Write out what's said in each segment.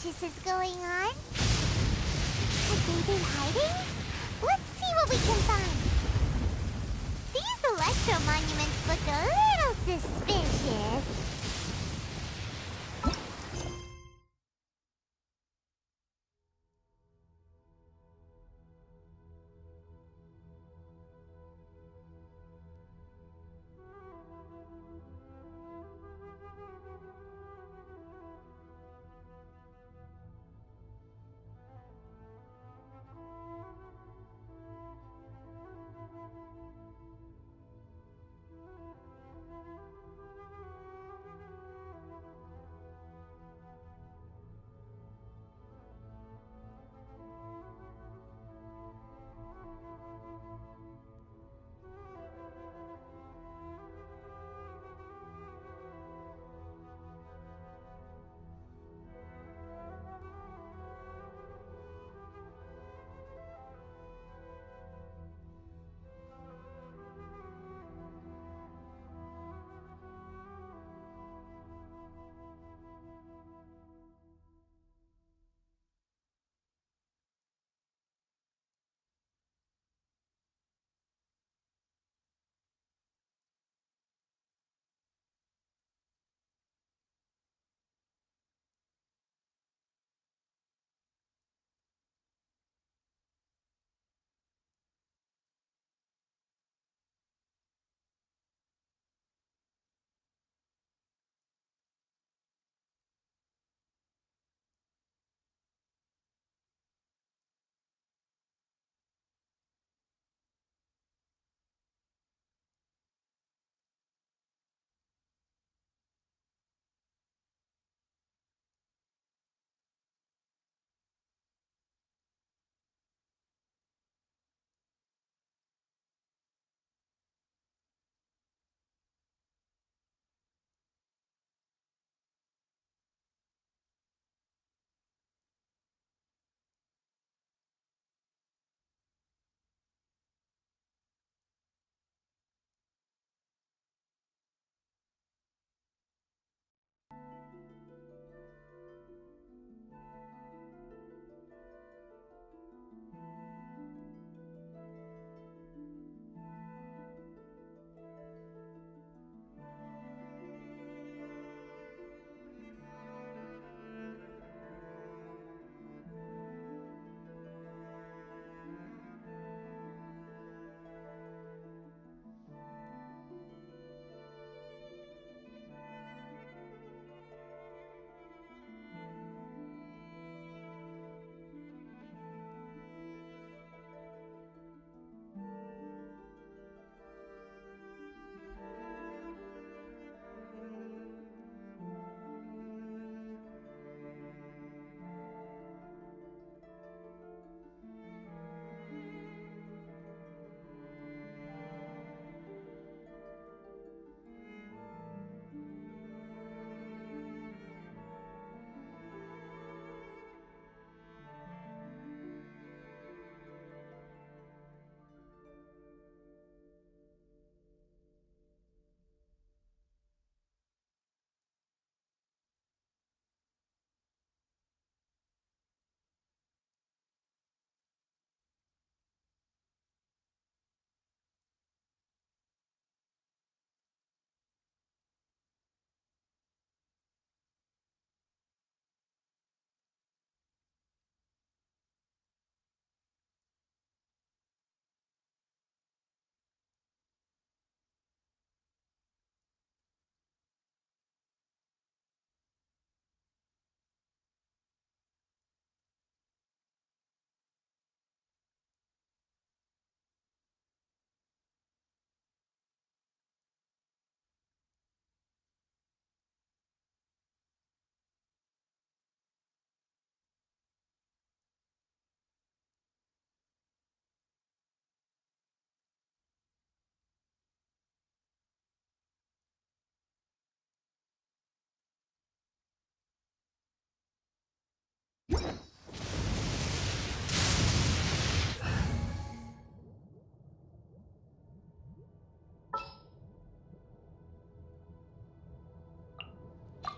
suspicious is going on? Could they be hiding? Let's see what we can find. These electro monuments look a little suspicious.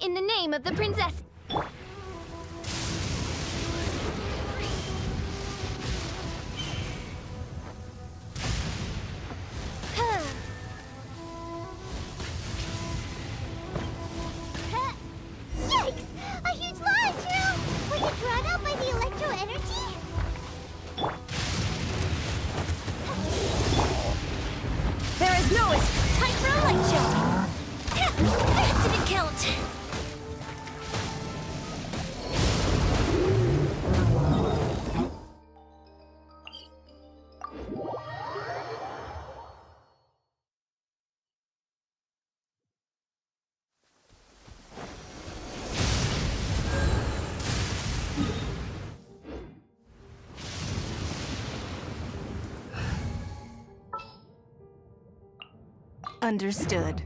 In the name of the princess! energy? There is no escape. Time for a light show. That didn't count. Understood.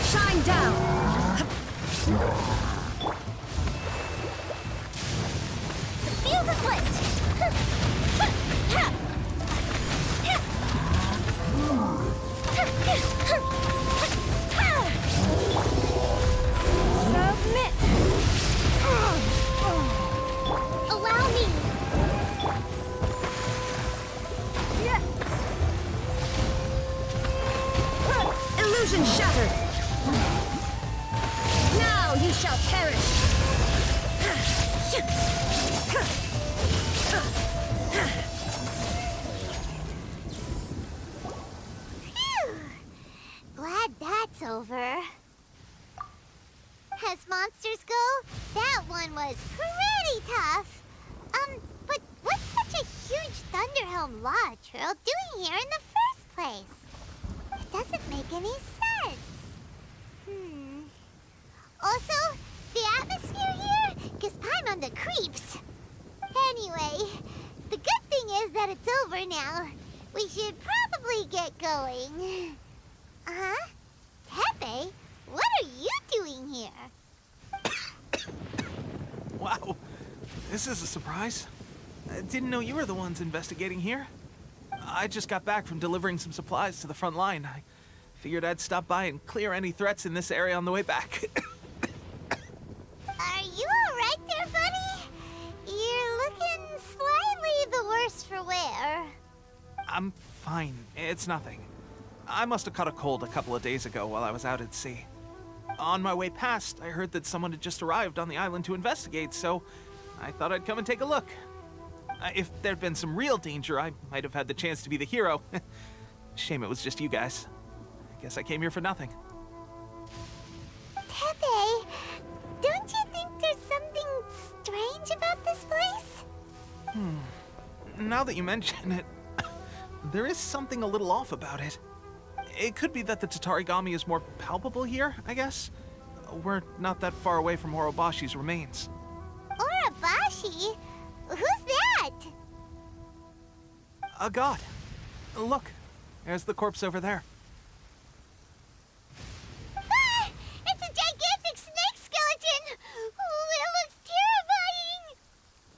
Shine down! The fuse is lit! Submit! Allow me! Illusion shattered! Now you shall perish! Phew! Glad that's over. As monsters go, that one was pretty tough. But what's such a huge Thunderhelm Law Trail doing here in the first place? It doesn't make any sense. Also, the atmosphere here gives Paimon the creeps. Anyway, the good thing is that it's over now. We should probably get going. Huh? Tepe, what are you doing here? Wow, this is a surprise. I didn't know you were the ones investigating here. I just got back from delivering some supplies to the front line. I figured I'd stop by and clear any threats in this area on the way back. Are you alright there, buddy? You're looking slightly the worse for wear. I'm fine. It's nothing. I must have caught a cold a couple of days ago while I was out at sea. On my way past, I heard that someone had just arrived on the island to investigate, so I thought I'd come and take a look. If there'd been some real danger, I might have had the chance to be the hero. Shame it was just you guys. I guess I came here for nothing. Tepe, don't you think there's something strange about this place? Now that you mention it, there is something a little off about it. It could be that the Tatarigami is more palpable here, I guess. We're not that far away from Orobashi's remains. Orobashi? Who's that? A god. Look, there's the corpse over there. Ah! It's a gigantic snake skeleton! Oh, it looks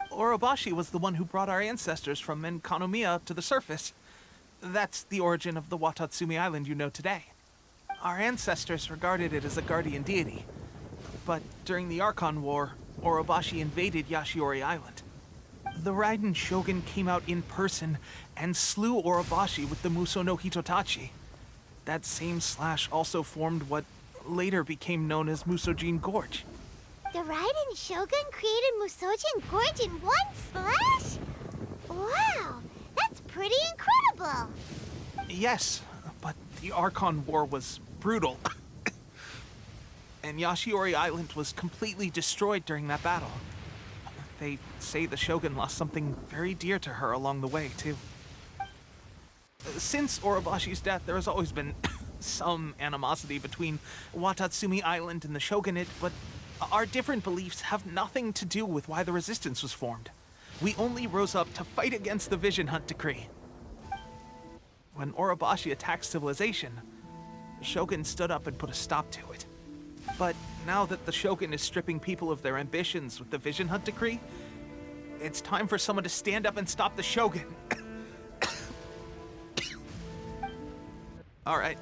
terrifying! Orobashi was the one who brought our ancestors from Menkanomiya up to the surface. That's the origin of the Watatsumi Island you know today. Our ancestors regarded it as a guardian deity. But during the Archon War, Orobashi invaded Yashiori Island. The Raiden Shogun came out in person and slew Orobashi with the Muso no Hitotachi. That same slash also formed what later became known as Musojin Gorge. The Raiden Shogun created Musojin Gorge in one slash? Wow, that's pretty incredible! Yes, but the Archon War was brutal. And Yashiori Island was completely destroyed during that battle. They say the Shogun lost something very dear to her along the way, too. Since Orobashi's death, there has always been some animosity between Watatsumi Island and the shogunate, but our different beliefs have nothing to do with why the resistance was formed. We only rose up to fight against the Vision Hunt Decree. When Orobashi attacked civilization, the shogun stood up and put a stop to it. But now that the shogun is stripping people of their ambitions with the Vision Hunt Decree, it's time for someone to stand up and stop the shogun. All right,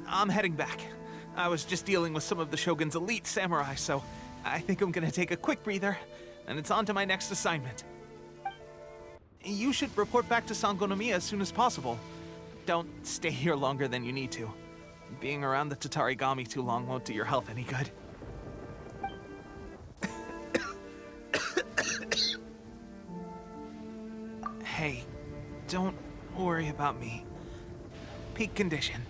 I'm heading back. I was just dealing with some of the shogun's elite samurai, so I think I'm gonna take a quick breather, and it's on to my next assignment. You should report back to Sangonomiya as soon as possible. Don't stay here longer than you need to. Being around the Tatarigami too long won't do your health any good. Hey, don't worry about me. Peak condition.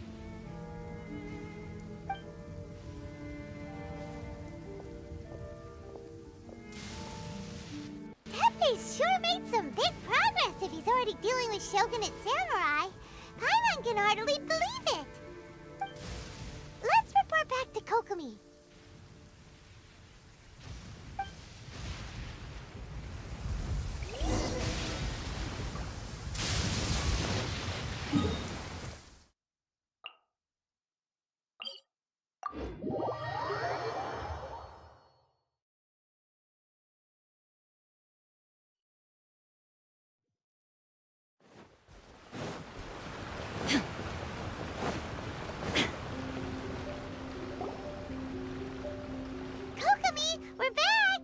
Teppei's sure made some big progress if he's already dealing with shogunate samurai. Paimon can hardly believe it. Let's report back to Kokomi. Kokomi, we're back!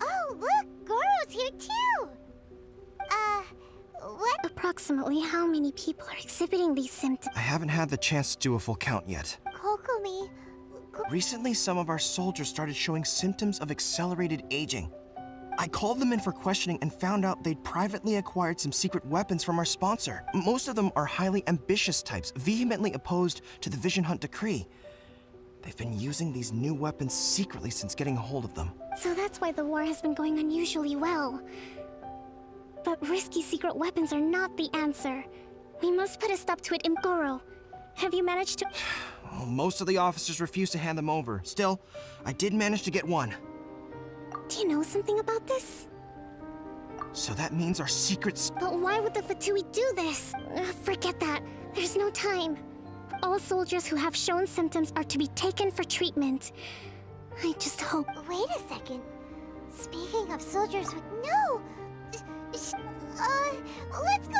Oh, look, Goro's here too! What? Approximately how many people are exhibiting these symptoms? I haven't had the chance to do a full count yet. Kokomi... Recently, some of our soldiers started showing symptoms of accelerated aging. I called them in for questioning and found out they'd privately acquired some secret weapons from our sponsor. Most of them are highly ambitious types, vehemently opposed to the Vision Hunt Decree. They've been using these new weapons secretly since getting a hold of them. So that's why the war has been going unusually well. But risky secret weapons are not the answer. We must put a stop to it in Goro. Have you managed to... Well, most of the officers refuse to hand them over. Still, I did manage to get one. Do you know something about this? So that means our secrets... But why would the Fatui do this? Forget that. There's no time. All soldiers who have shown symptoms are to be taken for treatment. I just hope... Wait a second. Speaking of soldiers with... No! Let's go...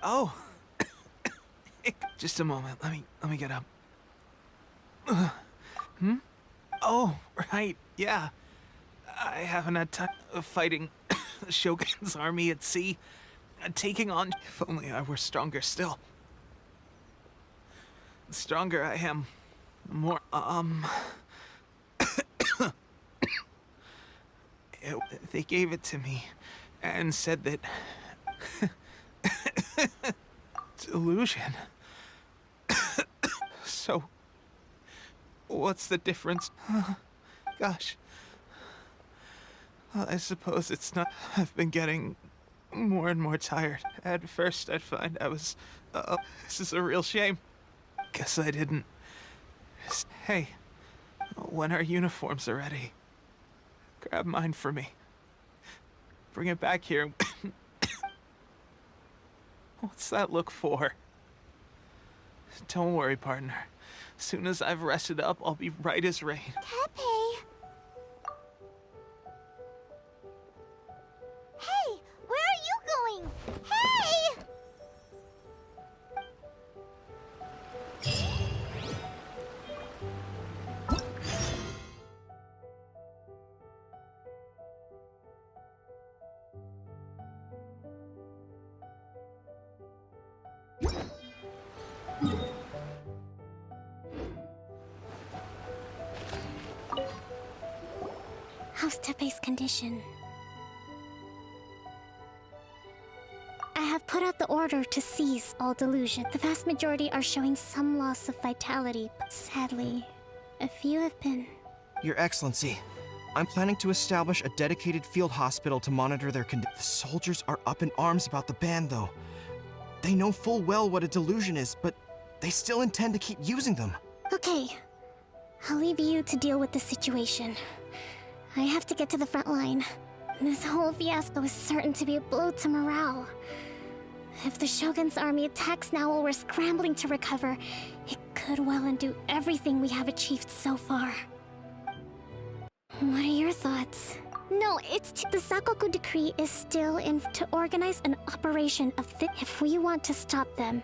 Oh. Just a moment. Let me get up. Oh, right. Yeah. I haven't had time of fighting the Shogun's army at sea. Taking on... If only I were stronger still. The stronger I am, the more... They gave it to me and said that... Delusion. So, what's the difference? Gosh. Well, I suppose it's not... I've been getting more and more tired. At first, I'd find I was... this is a real shame. Guess I didn't. Hey, when our uniforms are ready, grab mine for me. Bring it back here. What's that look for? Don't worry, partner. Soon as I've rested up, I'll be right as rain. Tepe! Hey, where are you going? Hey! How's Tepe's condition? I have put out the order to cease all delusion. The vast majority are showing some loss of vitality, but sadly, a few have been. Your Excellency, I'm planning to establish a dedicated field hospital to monitor their condition. The soldiers are up in arms about the ban, though. They know full well what a delusion is, but they still intend to keep using them. Okay, I'll leave you to deal with the situation. I have to get to the front line. This whole fiasco is certain to be a blow to morale. If the Shogun's army attacks now while we're scrambling to recover, it could well undo everything we have achieved so far. What are your thoughts? No, the Sakoku decree is still in to organize an operation of this. If we want to stop them,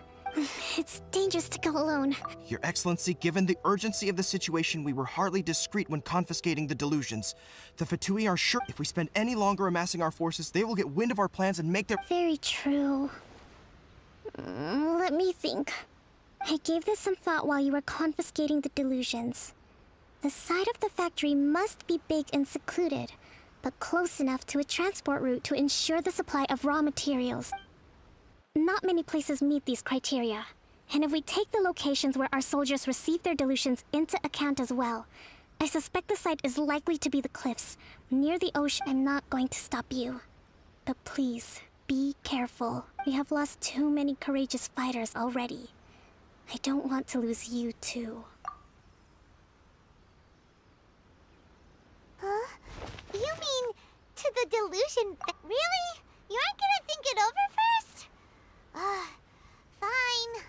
it's dangerous to go alone. Your Excellency, given the urgency of the situation, we were hardly discreet when confiscating the delusions. The Fatui are sure if we spend any longer amassing our forces, they will get wind of our plans and make their— Very true. Let me think. I gave this some thought while you were confiscating the delusions. The side of the factory must be big and secluded, but close enough to a transport route to ensure the supply of raw materials. Not many places meet these criteria, and if we take the locations where our soldiers receive their delusions into account as well, I suspect the site is likely to be the cliffs, near the ocean. I'm not going to stop you, but please, be careful. We have lost too many courageous fighters already. I don't want to lose you too. Huh? You mean to the delusion? Really? You aren't gonna think it over first? Fine.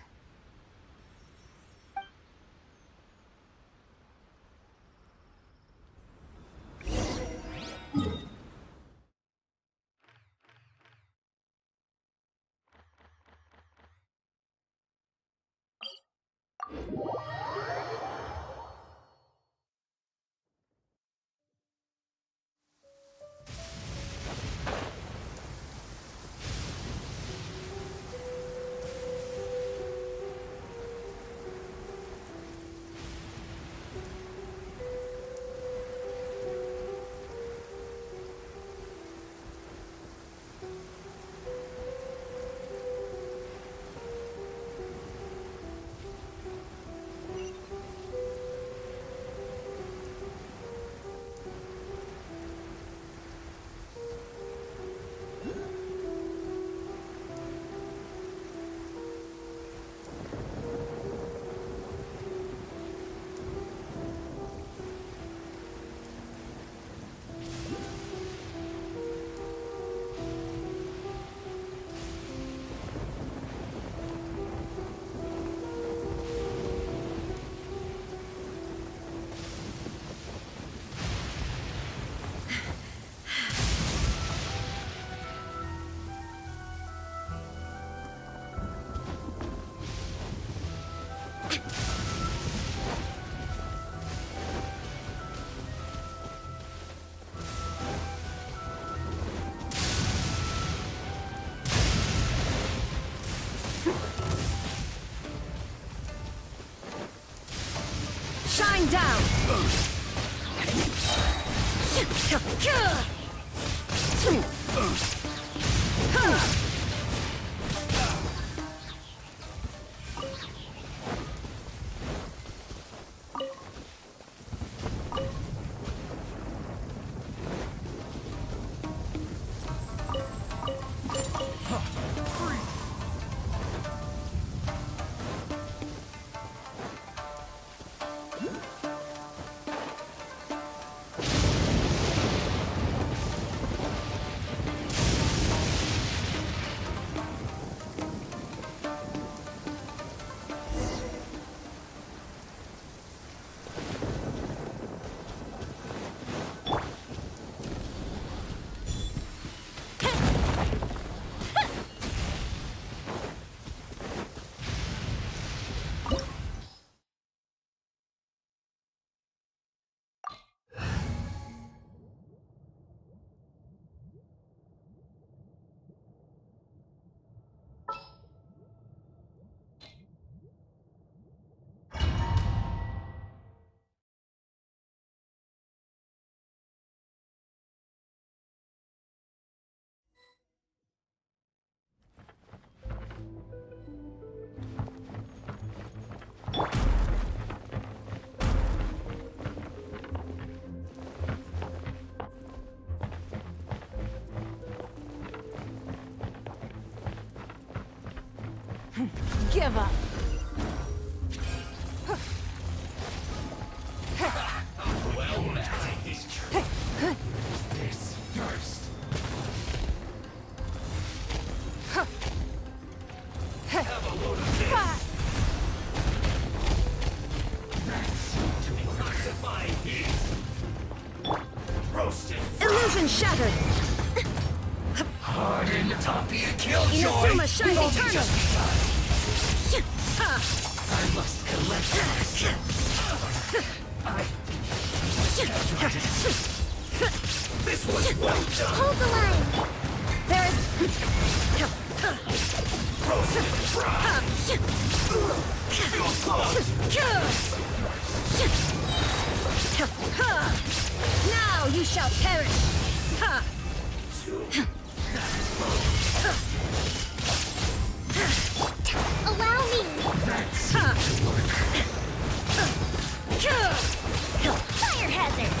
Shine down! Give up. Well, now take this trip. This first. Have a load of this. That's to intensify heat. Roasted. Illusion shattered. Harden the Toppy and Killjoy. Inazuma shines We've only eternal. just begun. I must collect myself. This was well done. Hold the line. There is. Roasted fried. Feel close. Now you shall perish. Ha! Allow me. Fire hazard.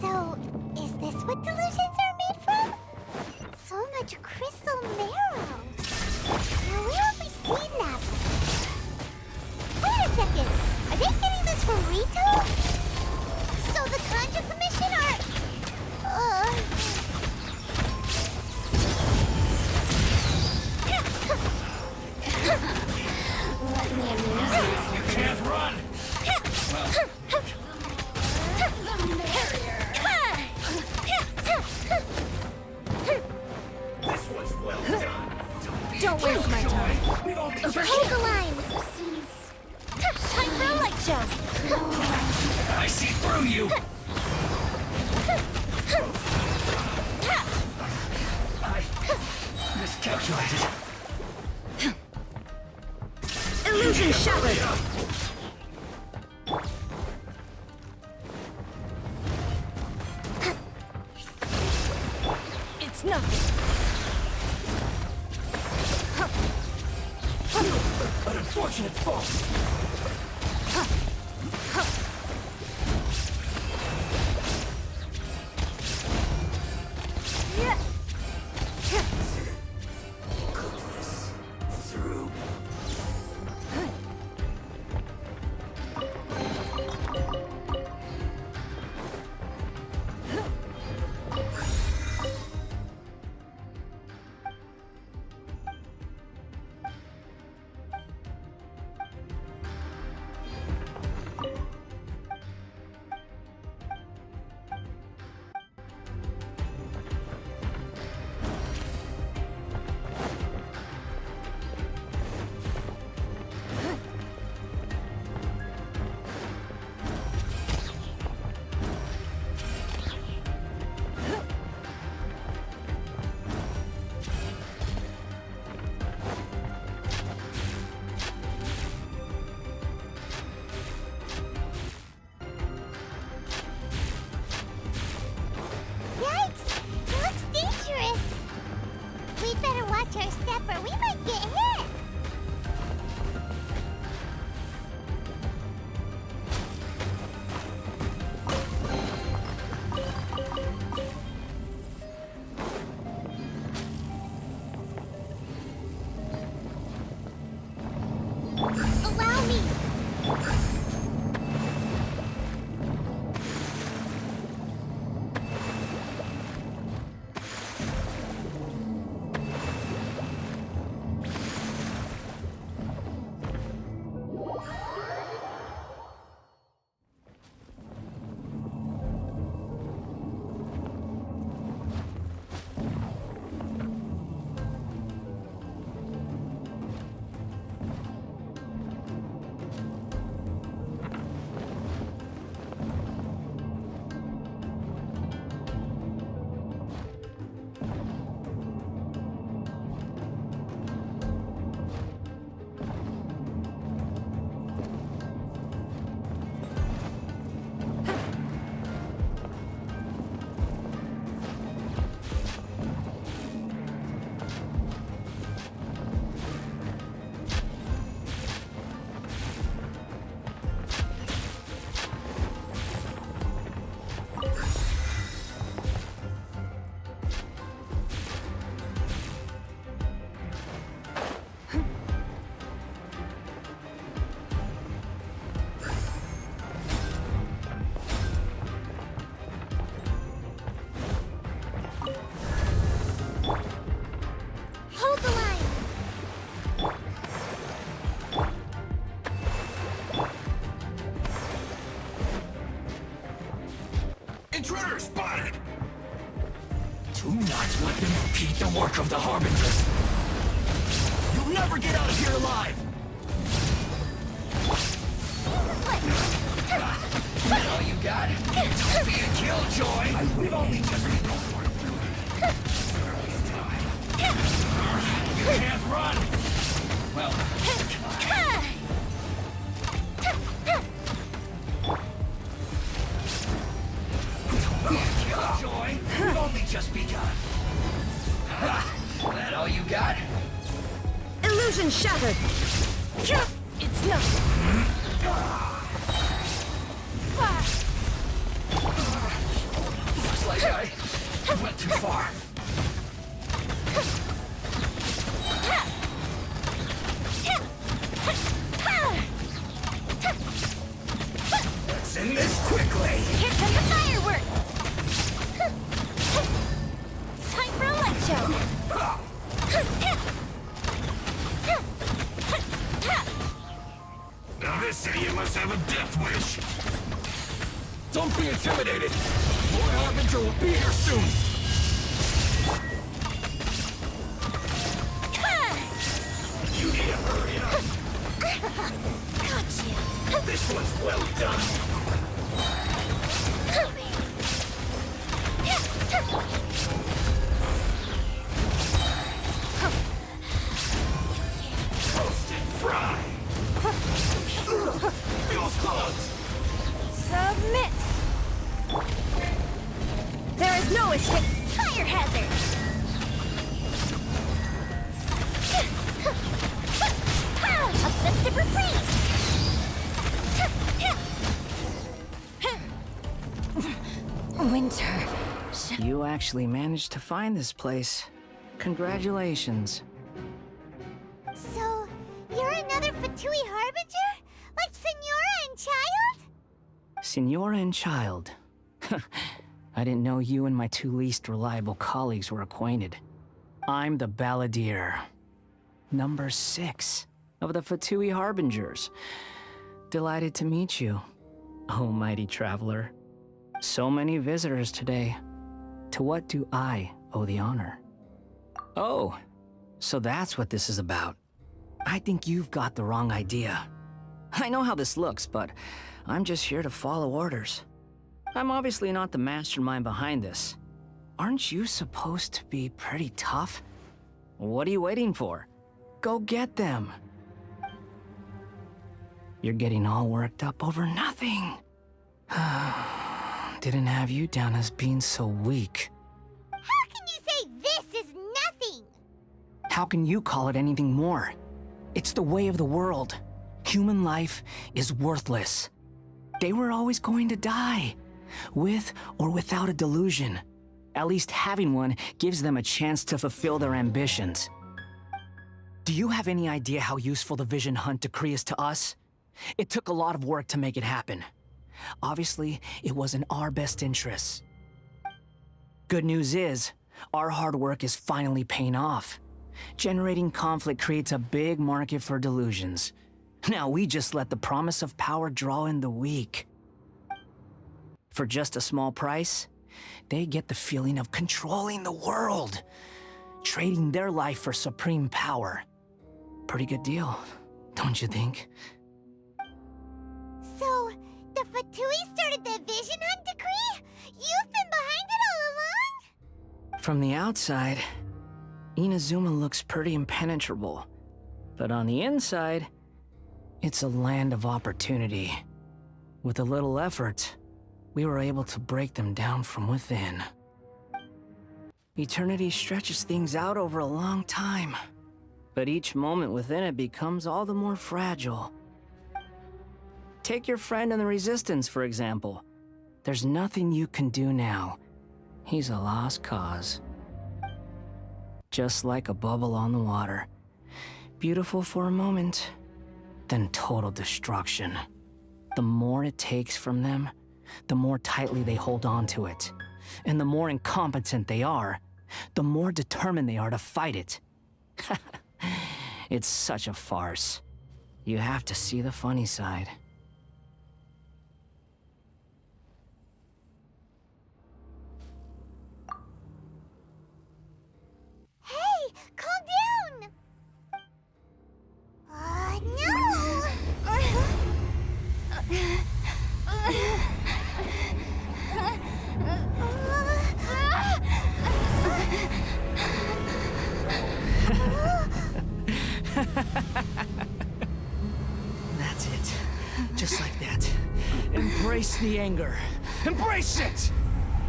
So, is this what delusions are made from? So much crystal marrow. Now, where have we seen that before? Wait a second. Are they getting this from Rito? So the Conjure Commission are... Let me amuse myself. You can't run. This was well done. Don't waste my time. We've only Hold just... the line. Time for a light show. I see through you. I miscalculated. Illusion shattered. It's nothing. An unfortunate fault. Through. Let them repeat the work of the Harbingers. You'll never get out of here alive! That all you got? Don't be a killjoy! We've only just begun. You can't run! Well, killjoy! We've only just begun. That all you got? Illusion shattered! It's nothing. Looks like I went too far. Let's end this quickly. Here come the fireworks! Time for a light show! Now this idiot must have a death wish. Don't be intimidated. Lord Harbinger will be here soon. You need to hurry up. Gotcha! This one's well done. Roast and fry. Feels close. Submit! There is no escape! Fire hazard! A festive reprise! Winter. You actually managed to find this place. Congratulations. So, you're another Fatui Harbinger? Like Senora and Child? Senora and Child. I didn't know you and my two least reliable colleagues were acquainted. I'm the Balladeer. Number 6 of the Fatui Harbingers. Delighted to meet you, oh mighty traveler. So many visitors today. To what do I owe the honor? Oh, so that's what this is about. I think you've got the wrong idea. I know how this looks, but I'm just here to follow orders. I'm obviously not the mastermind behind this. Aren't you supposed to be pretty tough? What are you waiting for? Go get them. You're getting all worked up over nothing. Didn't have you down as being so weak. How can you say this is nothing? How can you call it anything more? It's the way of the world. Human life is worthless. They were always going to die, with or without a delusion. At least having one gives them a chance to fulfill their ambitions. Do you have any idea how useful the Vision Hunt decree is to us? It took a lot of work to make it happen. Obviously, it was in our best interests. Good news is, our hard work is finally paying off. Generating conflict creates a big market for delusions. Now we just let the promise of power draw in the weak. For just a small price, they get the feeling of controlling the world, trading their life for supreme power. Pretty good deal, don't you think? So, the Fatui started the Vision Hunt decree? You've been behind it all along? From the outside, Inazuma looks pretty impenetrable. But on the inside, it's a land of opportunity. With a little effort, we were able to break them down from within. Eternity stretches things out over a long time, but each moment within it becomes all the more fragile. Take your friend in the Resistance, for example. There's nothing you can do now. He's a lost cause. Just like a bubble on the water. Beautiful for a moment, then total destruction. The more it takes from them, the more tightly they hold on to it. And the more incompetent they are, the more determined they are to fight it. It's such a farce. You have to see the funny side. Just like that. Embrace the anger. Embrace it!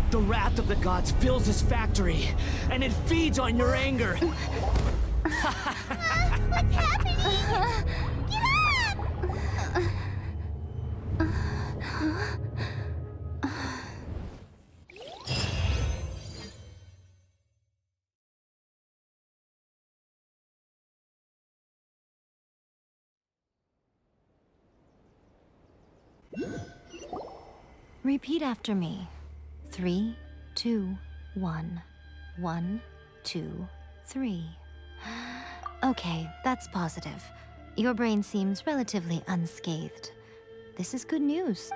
The wrath of the gods fills this factory, and it feeds on your anger. What's happening? Get up! Repeat after me. 3, 2, 1. 1, 2, 3. Okay, that's positive. Your brain seems relatively unscathed. This is good news.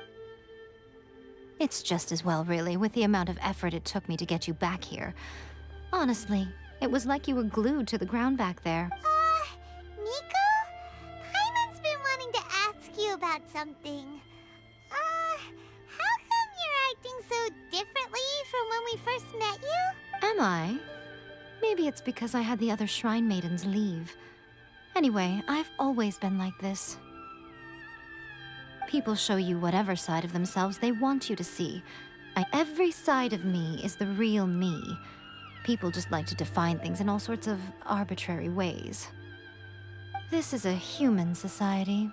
It's just as well, really, with the amount of effort it took me to get you back here. Honestly, it was like you were glued to the ground back there. Nico? Paimon's been wanting to ask you about something. How come you're acting so differently from when we first met you? Am I? Maybe it's because I had the other Shrine Maidens leave. Anyway, I've always been like this. People show you whatever side of themselves they want you to see. Every side of me is the real me. People just like to define things in all sorts of arbitrary ways. This is a human society.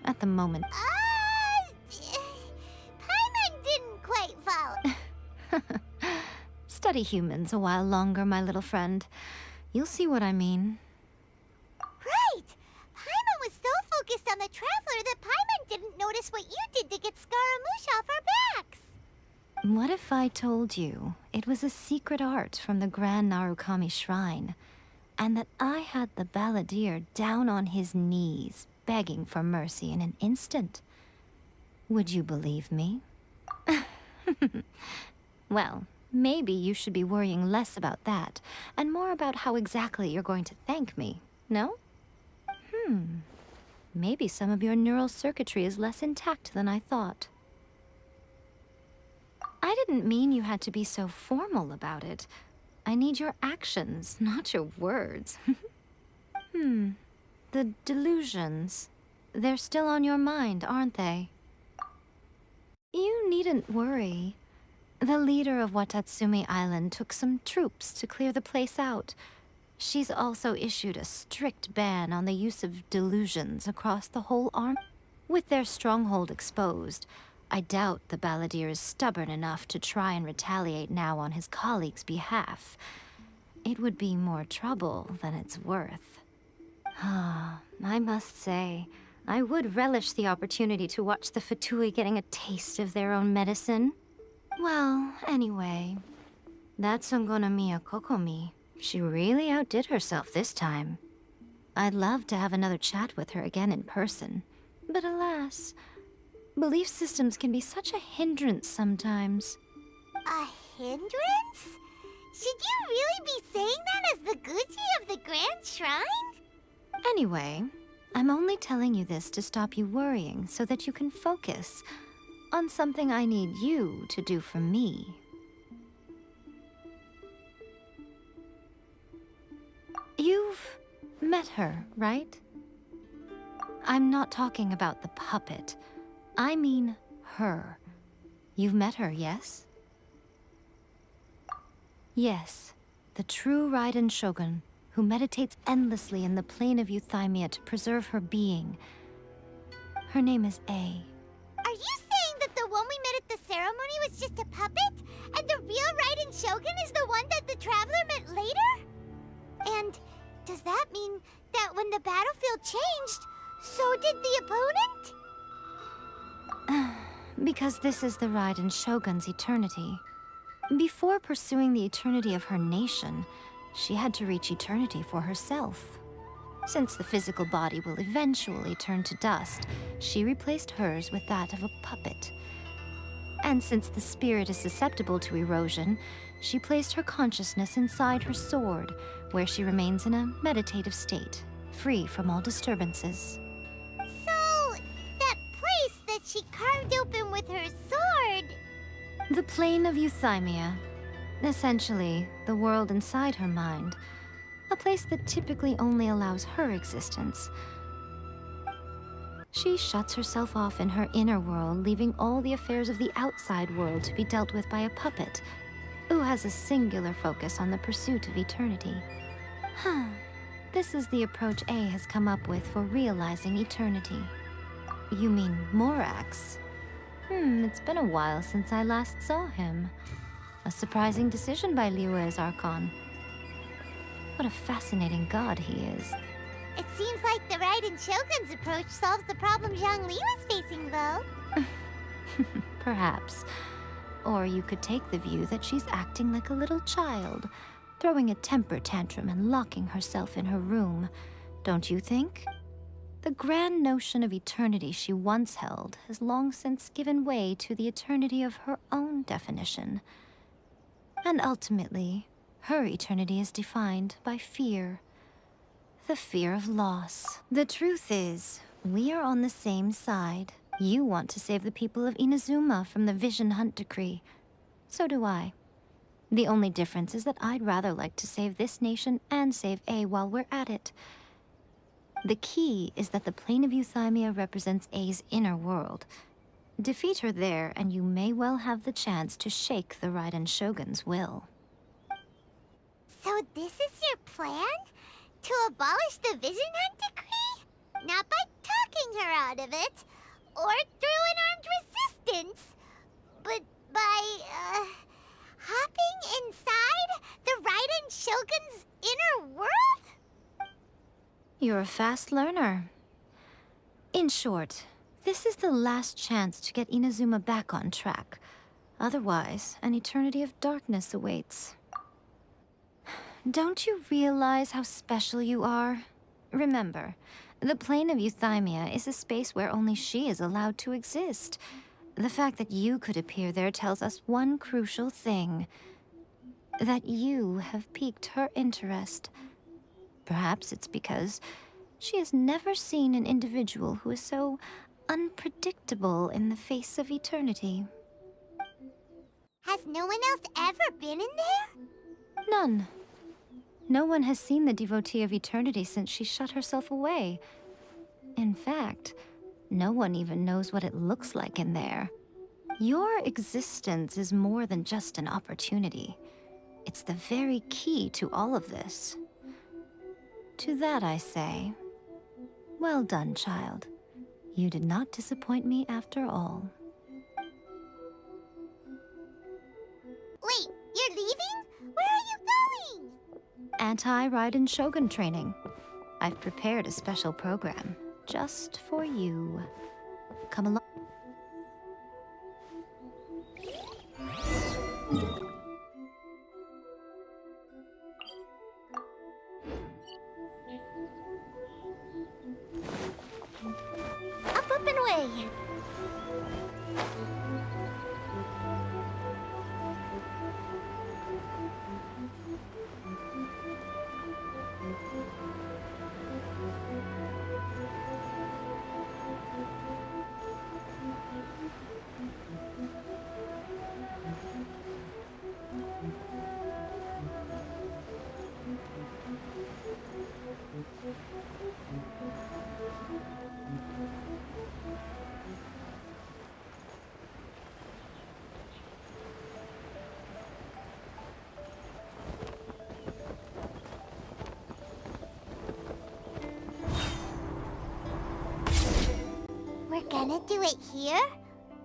At the moment. Paimon didn't quite follow. Study humans a while longer, my little friend. You'll see what I mean. Right! Paimon was so focused on the Traveler that Paimon didn't notice what you did to get Scaramouche off our backs. What if I told you it was a secret art from the Grand Narukami Shrine, and that I had the balladeer down on his knees, begging for mercy in an instant? Would you believe me? Well, maybe you should be worrying less about that, and more about how exactly you're going to thank me, no? Maybe some of your neural circuitry is less intact than I thought. I didn't mean you had to be so formal about it. I need your actions, not your words. The delusions. They're still on your mind, aren't they? You needn't worry. The leader of Watatsumi Island took some troops to clear the place out. She's also issued a strict ban on the use of delusions across the whole army. With their stronghold exposed, I doubt the balladeer is stubborn enough to try and retaliate now on his colleague's behalf. It would be more trouble than it's worth. I must say, I would relish the opportunity to watch the Fatui getting a taste of their own medicine. Well, anyway, that Songonomiya Kokomi, she really outdid herself this time. I'd love to have another chat with her again in person, but alas, belief systems can be such a hindrance sometimes. A hindrance? Should you really be saying that as the Gucci of the Grand Shrine? Anyway, I'm only telling you this to stop you worrying so that you can focus on something I need you to do for me. You've met her, right? I'm not talking about the puppet. I mean her. You've met her, yes? Yes, the true Raiden Shogun, who meditates endlessly in the plane of Euthymia to preserve her being. Her name is A. Are you saying that the one we met at the ceremony was just a puppet? And the real Raiden Shogun is the one that the Traveler met later? And does that mean that when the battlefield changed, so did the opponent? Because this is the Raiden Shogun's eternity. Before pursuing the eternity of her nation, she had to reach eternity for herself. Since the physical body will eventually turn to dust, she replaced hers with that of a puppet. And since the spirit is susceptible to erosion, she placed her consciousness inside her sword, where she remains in a meditative state, free from all disturbances. So, that place that she carved open with her sword... The plane of Euthymia. Essentially, the world inside her mind. A place that typically only allows her existence. She shuts herself off in her inner world, leaving all the affairs of the outside world to be dealt with by a puppet who has a singular focus on the pursuit of eternity. This is the approach A has come up with for realizing eternity. You mean Morax? It's been a while since I last saw him. A surprising decision by Liyue's Archon. What a fascinating god he is. It seems like the Raiden Shogun's approach solves the problem Zhang Li was facing, though. Perhaps. Or you could take the view that she's acting like a little child, throwing a temper tantrum and locking herself in her room. Don't you think? The grand notion of eternity she once held has long since given way to the eternity of her own definition. And ultimately, her eternity is defined by fear. The fear of loss. The truth is, we are on the same side. You want to save the people of Inazuma from the Vision Hunt decree. So do I. The only difference is that I'd rather like to save this nation and save A while we're at it. The key is that the plane of Euthymia represents A's inner world. Defeat her there, and you may well have the chance to shake the Raiden Shogun's will. So this is your plan? To abolish the Vision Hunt decree? Not by talking her out of it, or through an armed resistance, but by, hopping inside the Raiden Shogun's inner world? You're a fast learner. In short, this is the last chance to get Inazuma back on track. Otherwise, an eternity of darkness awaits. Don't you realize how special you are? Remember, the plane of Euthymia is a space where only she is allowed to exist. The fact that you could appear there tells us one crucial thing. That you have piqued her interest. Perhaps it's because she has never seen an individual who is so unpredictable in the face of eternity. Has no one else ever been in there? None. No one has seen the devotee of eternity since she shut herself away. In fact, no one even knows what it looks like in there. Your existence is more than just an opportunity. It's the very key to all of this. To that I say, well done, child. You did not disappoint me after all. Wait, you're leaving? Where are you going? Anti-Raiden Shogun training. I've prepared a special program just for you. Come along. Up and away. We're gonna do it here?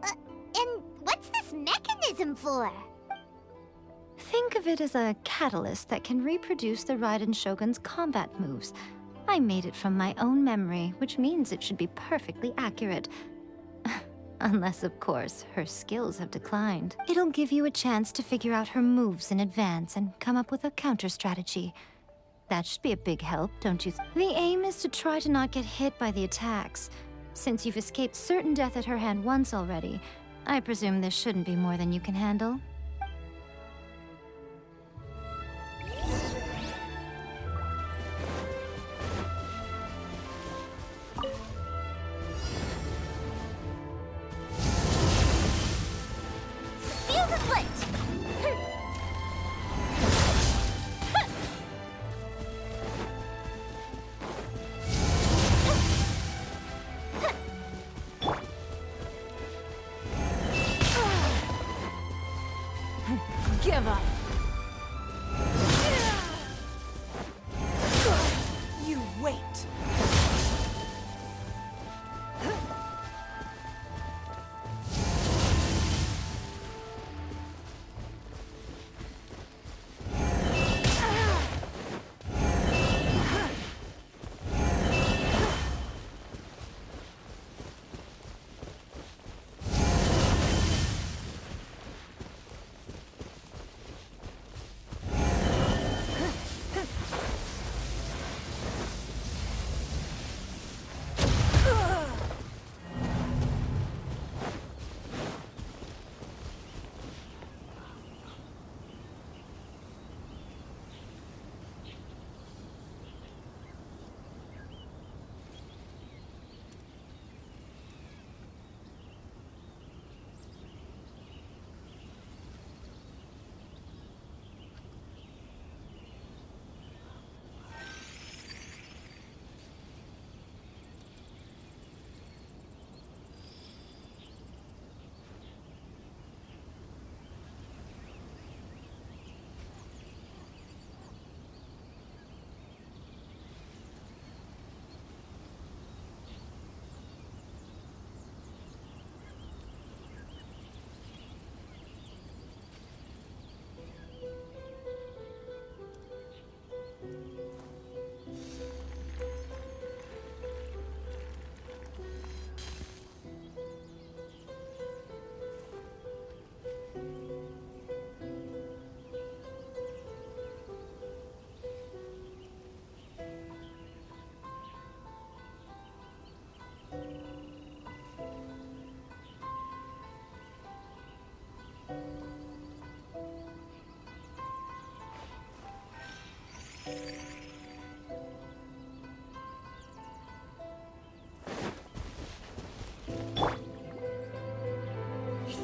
And what's this mechanism for? Think of it as a catalyst that can reproduce the Raiden Shogun's combat moves. I made it from my own memory, which means it should be perfectly accurate. Unless, of course, her skills have declined. It'll give you a chance to figure out her moves in advance and come up with a counter-strategy. That should be a big help, don't you? The aim is to try to not get hit by the attacks. Since you've escaped certain death at her hand once already, I presume this shouldn't be more than you can handle. Fuse is lit! Never. You wait.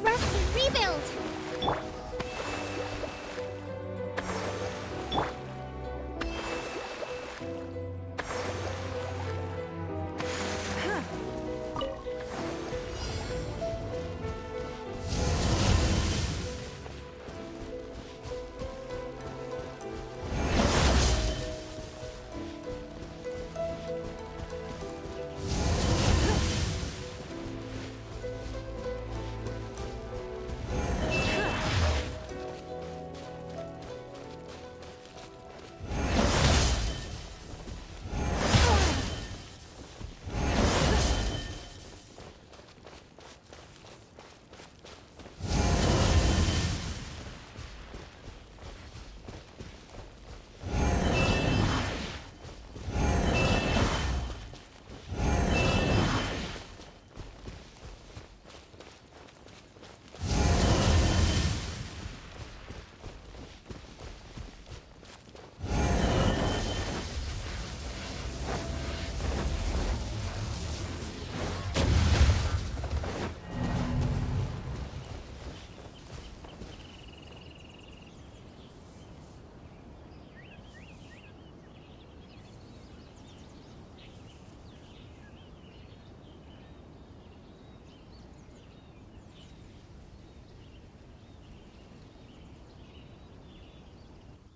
Rusty, rebuild!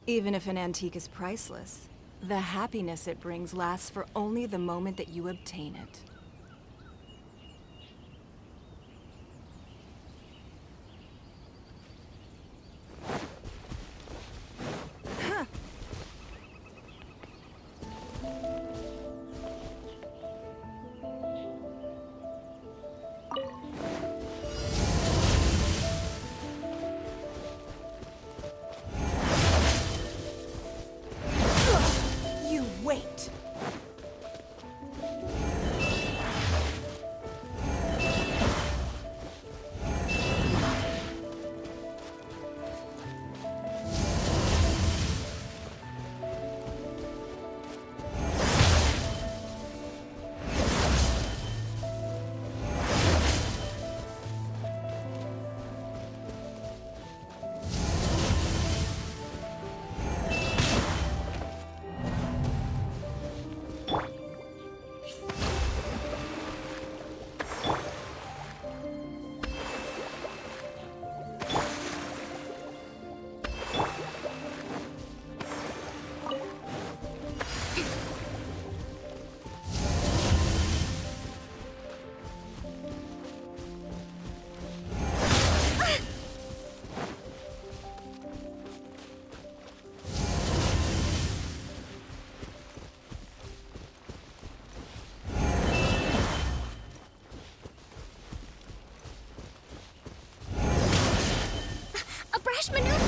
Even if an antique is priceless, the happiness it brings lasts for only the moment that you obtain it. You wait. dash maneuver!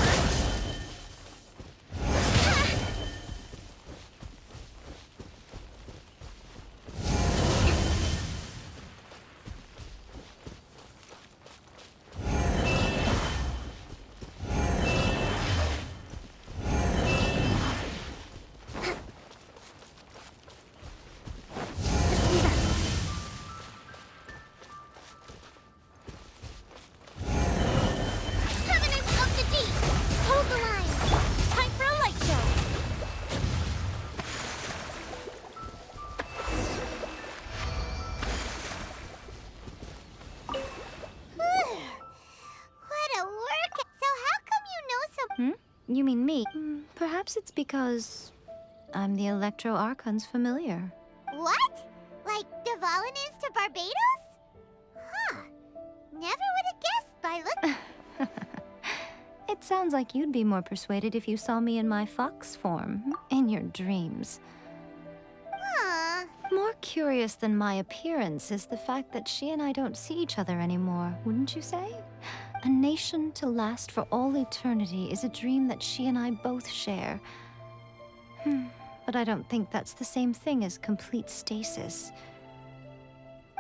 Covenant of the Deep! Hold the line! Time for a light show! What a work! So how come you know so... You mean me? Perhaps it's because I'm the Electro Archon's familiar. What? Like Devalin is to Barbados? Huh. Never would have guessed by look... It sounds like you'd be more persuaded if you saw me in my fox form, in your dreams. Aw. More curious than my appearance is the fact that she and I don't see each other anymore, wouldn't you say? A nation to last for all eternity is a dream that she and I both share. But I don't think that's the same thing as complete stasis.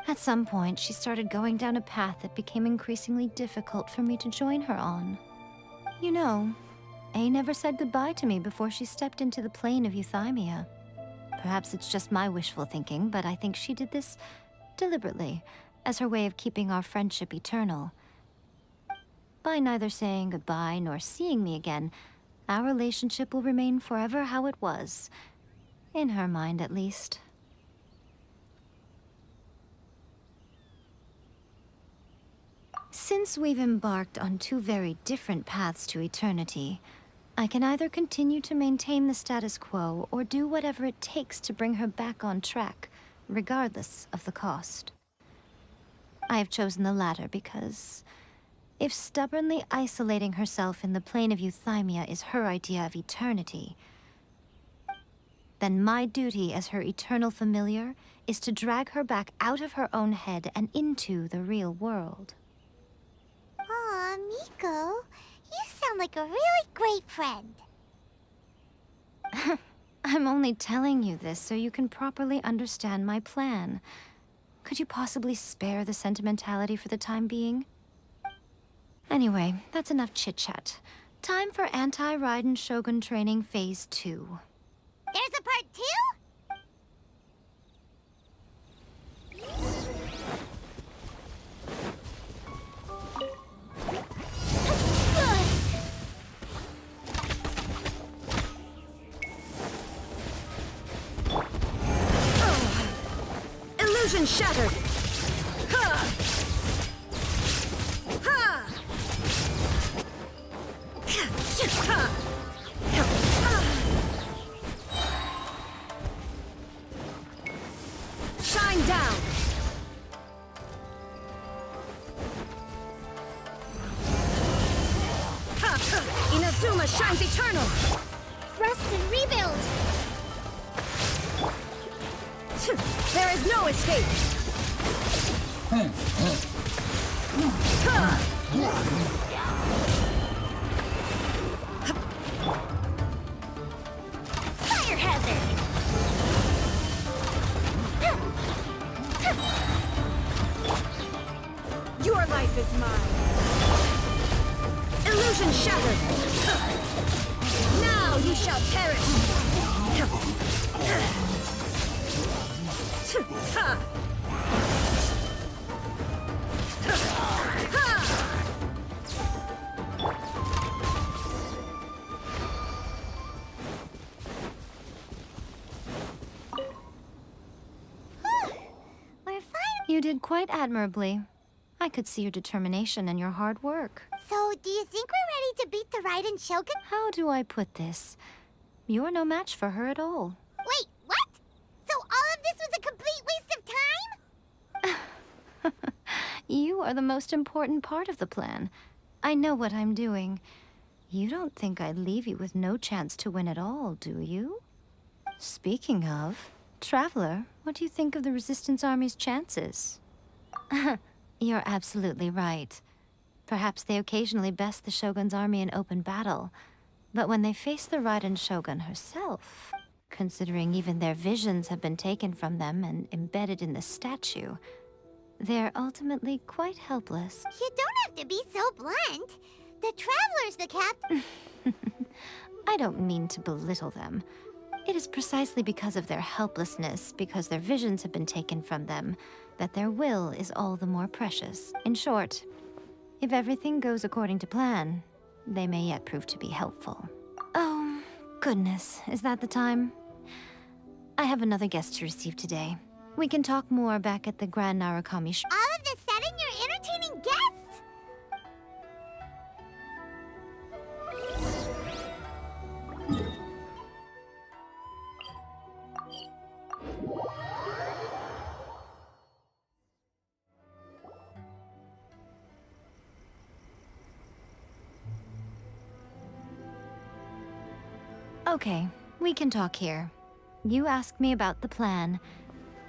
At some point, she started going down a path that became increasingly difficult for me to join her on. You know, A never said goodbye to me before she stepped into the plane of Euthymia. Perhaps it's just my wishful thinking, but I think she did this deliberately, as her way of keeping our friendship eternal. By neither saying goodbye nor seeing me again, our relationship will remain forever how it was. In her mind, at least. Since we've embarked on two very different paths to eternity, I can either continue to maintain the status quo or do whatever it takes to bring her back on track, regardless of the cost. I have chosen the latter because if stubbornly isolating herself in the plane of Euthymia is her idea of eternity, then my duty as her eternal familiar is to drag her back out of her own head and into the real world. Aw, Miko. You sound like a really great friend. I'm only telling you this so you can properly understand my plan. Could you possibly spare the sentimentality for the time being? Anyway, that's enough chit-chat. Time for Anti-Raiden Shogun Training Phase 2. There's a part 2? Illusion shattered! Ha! Ha! Shine down! Inazuma shines eternal! Rest and rebuild! There is no escape! Fire hazard! Your life is mine! Illusion shattered! Now you shall perish! We're fine. You did quite admirably. I could see your determination and your hard work. So, do you think we're ready to beat the Raiden Shogun? How do I put this? You're no match for her at all. Wait, what? So all of this was a complete waste of time? You are the most important part of the plan. I know what I'm doing. You don't think I'd leave you with no chance to win at all, do you? Speaking of, Traveler, what do you think of the Resistance Army's chances? You're absolutely right. Perhaps they occasionally best the Shogun's army in open battle. But when they face the Raiden Shogun herself, considering even their visions have been taken from them and embedded in the statue, they're ultimately quite helpless. You don't have to be so blunt. The Traveler's the captain. I don't mean to belittle them. It is precisely because of their helplessness, because their visions have been taken from them, that their will is all the more precious. In short, if everything goes according to plan, they may yet prove to be helpful. Oh, goodness, is that the time? I have another guest to receive today. We can talk more back at the Grand Narukami All of this sudden, you're entertaining guests? Okay, we can talk here. You asked me about the plan.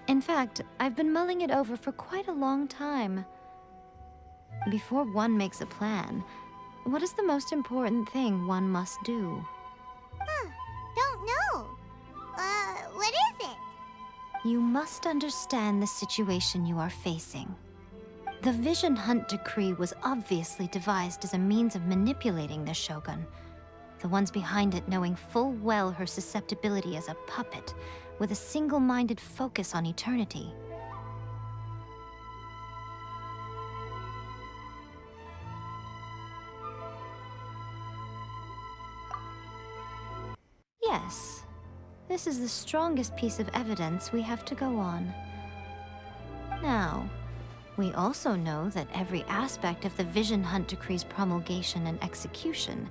In fact, I've been mulling it over for quite a long time. Before one makes a plan, what is the most important thing one must do? Don't know. What is it? You must understand the situation you are facing. The Vision Hunt Decree was obviously devised as a means of manipulating the Shogun. The ones behind it knowing full well her susceptibility as a puppet, with a single-minded focus on eternity. Yes, this is the strongest piece of evidence we have to go on. Now, we also know that every aspect of the Vision Hunt Decree's promulgation and execution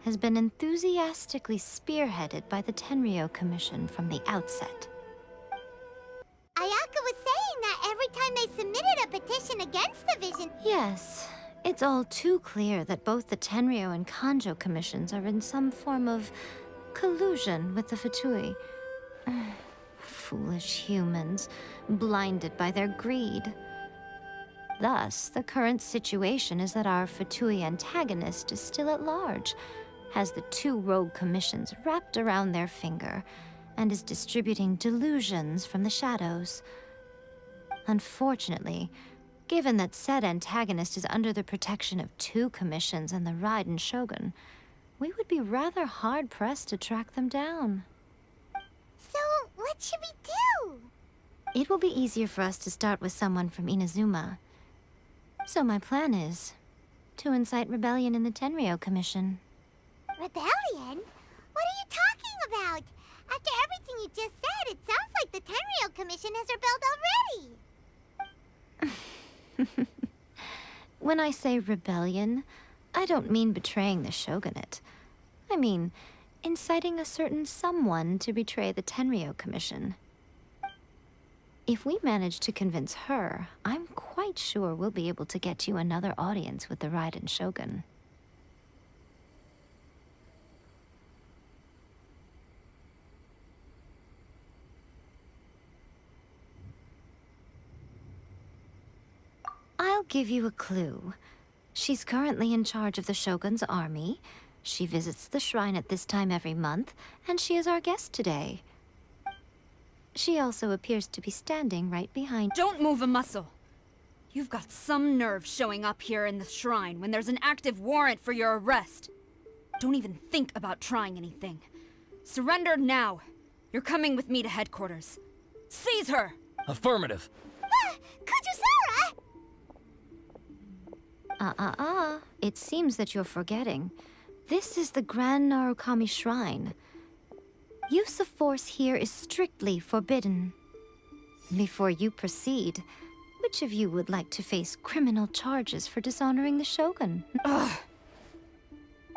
has been enthusiastically spearheaded by the Tenryou Commission from the outset. Ayaka was saying that every time they submitted a petition against the Vision... Yes, it's all too clear that both the Tenryou and Kanjo commissions are in some form of collusion with the Fatui. Foolish humans, blinded by their greed. Thus, the current situation is that our Fatui antagonist is still at large, has the two rogue commissions wrapped around their finger, and is distributing delusions from the shadows. Unfortunately, given that said antagonist is under the protection of two commissions and the Raiden Shogun, we would be rather hard-pressed to track them down. So, what should we do? It will be easier for us to start with someone from Inazuma. So my plan is to incite rebellion in the Tenryou Commission. Rebellion? What are you talking about? After everything you just said, it sounds like the Tenryou Commission has rebelled already. When I say rebellion, I don't mean betraying the shogunate. I mean inciting a certain someone to betray the Tenryou Commission. If we manage to convince her, I'm quite sure we'll be able to get you another audience with the Raiden Shogun. I'll give you a clue. She's currently in charge of the Shogun's army. She visits the shrine at this time every month, and she is our guest today. She also appears to be standing right behind— Don't move a muscle! You've got some nerve showing up here in the shrine when there's an active warrant for your arrest. Don't even think about trying anything. Surrender now. You're coming with me to headquarters. Seize her! Affirmative. Kujusara! It seems that you're forgetting. This is the Grand Narukami Shrine. Use of force here is strictly forbidden. Before you proceed, which of you would like to face criminal charges for dishonoring the Shogun? Ugh.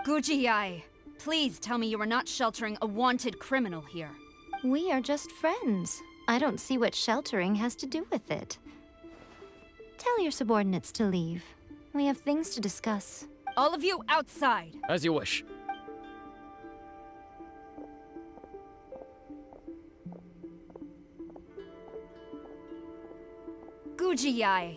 Guji-ai, please tell me you are not sheltering a wanted criminal here. We are just friends. I don't see what sheltering has to do with it. Tell your subordinates to leave. We have things to discuss. All of you outside! As you wish. Guji-ai,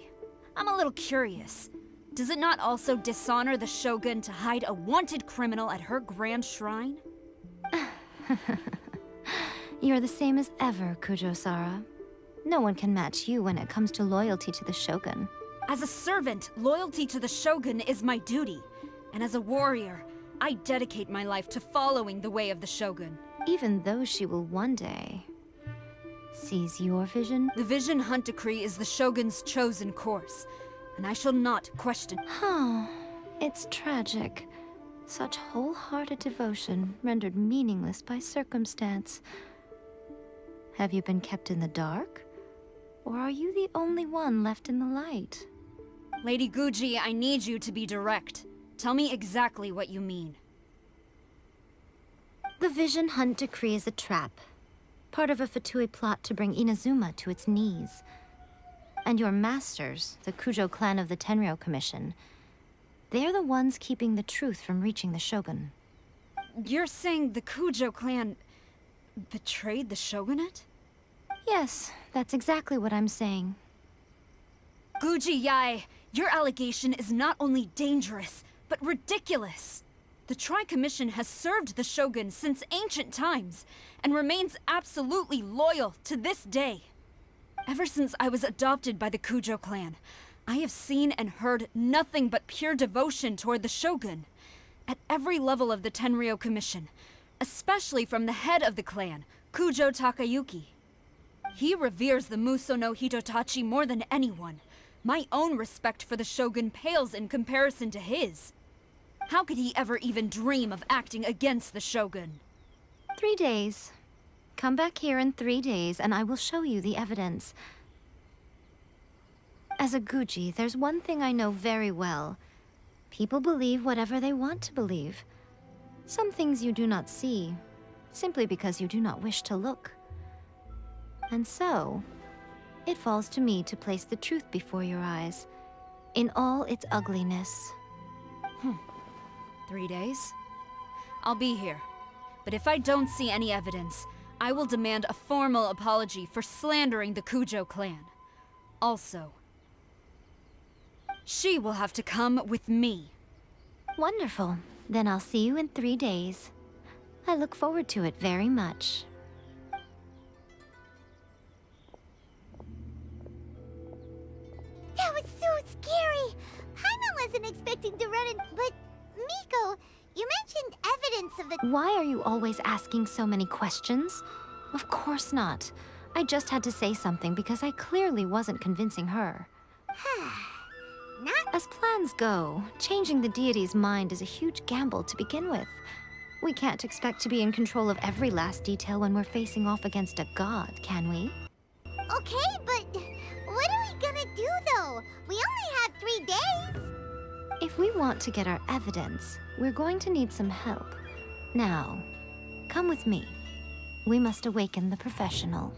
I'm a little curious. Does it not also dishonor the Shogun to hide a wanted criminal at her grand shrine? You're the same as ever, Kujo-Sara. No one can match you when it comes to loyalty to the Shogun. As a servant, loyalty to the Shogun is my duty. And as a warrior, I dedicate my life to following the way of the Shogun. Even though she will one day seize your vision? The Vision Hunt Decree is the Shogun's chosen course, and I shall not question. Oh, it's tragic. Such wholehearted devotion rendered meaningless by circumstance. Have you been kept in the dark? Or are you the only one left in the light? Lady Guji, I need you to be direct. Tell me exactly what you mean. The Vision Hunt Decree is a trap. Part of a Fatui plot to bring Inazuma to its knees. And your masters, the Kujo clan of the Tenryou Commission, they're the ones keeping the truth from reaching the Shogun. You're saying the Kujo clan betrayed the Shogunate? Yes, that's exactly what I'm saying. Guji Yae, your allegation is not only dangerous, but ridiculous. The Tri-Commission has served the Shogun since ancient times, and remains absolutely loyal to this day. Ever since I was adopted by the Kujo clan, I have seen and heard nothing but pure devotion toward the Shogun. At every level of the Tenryou Commission, especially from the head of the clan, Kujo Takayuki. He reveres the Muso no Hitotachi more than anyone. My own respect for the Shogun pales in comparison to his. How could he ever even dream of acting against the Shogun? 3 days. Come back here in 3 days and I will show you the evidence. As a Guji, there's one thing I know very well. People believe whatever they want to believe. Some things you do not see, simply because you do not wish to look. And so, it falls to me to place the truth before your eyes, in all its ugliness. 3 days? I'll be here. But if I don't see any evidence, I will demand a formal apology for slandering the Kujo clan. Also, she will have to come with me. Wonderful. Then I'll see you in 3 days. I look forward to it very much. That was so scary! Paimon wasn't expecting to run in, but Miko, you mentioned evidence of the— Why are you always asking so many questions? Of course not. I just had to say something because I clearly wasn't convincing her. Not— As plans go, changing the deity's mind is a huge gamble to begin with. We can't expect to be in control of every last detail when we're facing off against a god, can we? Okay, but what are we gonna do though? We only have 3 days! If we want to get our evidence, we're going to need some help. Now, come with me. We must awaken the professional.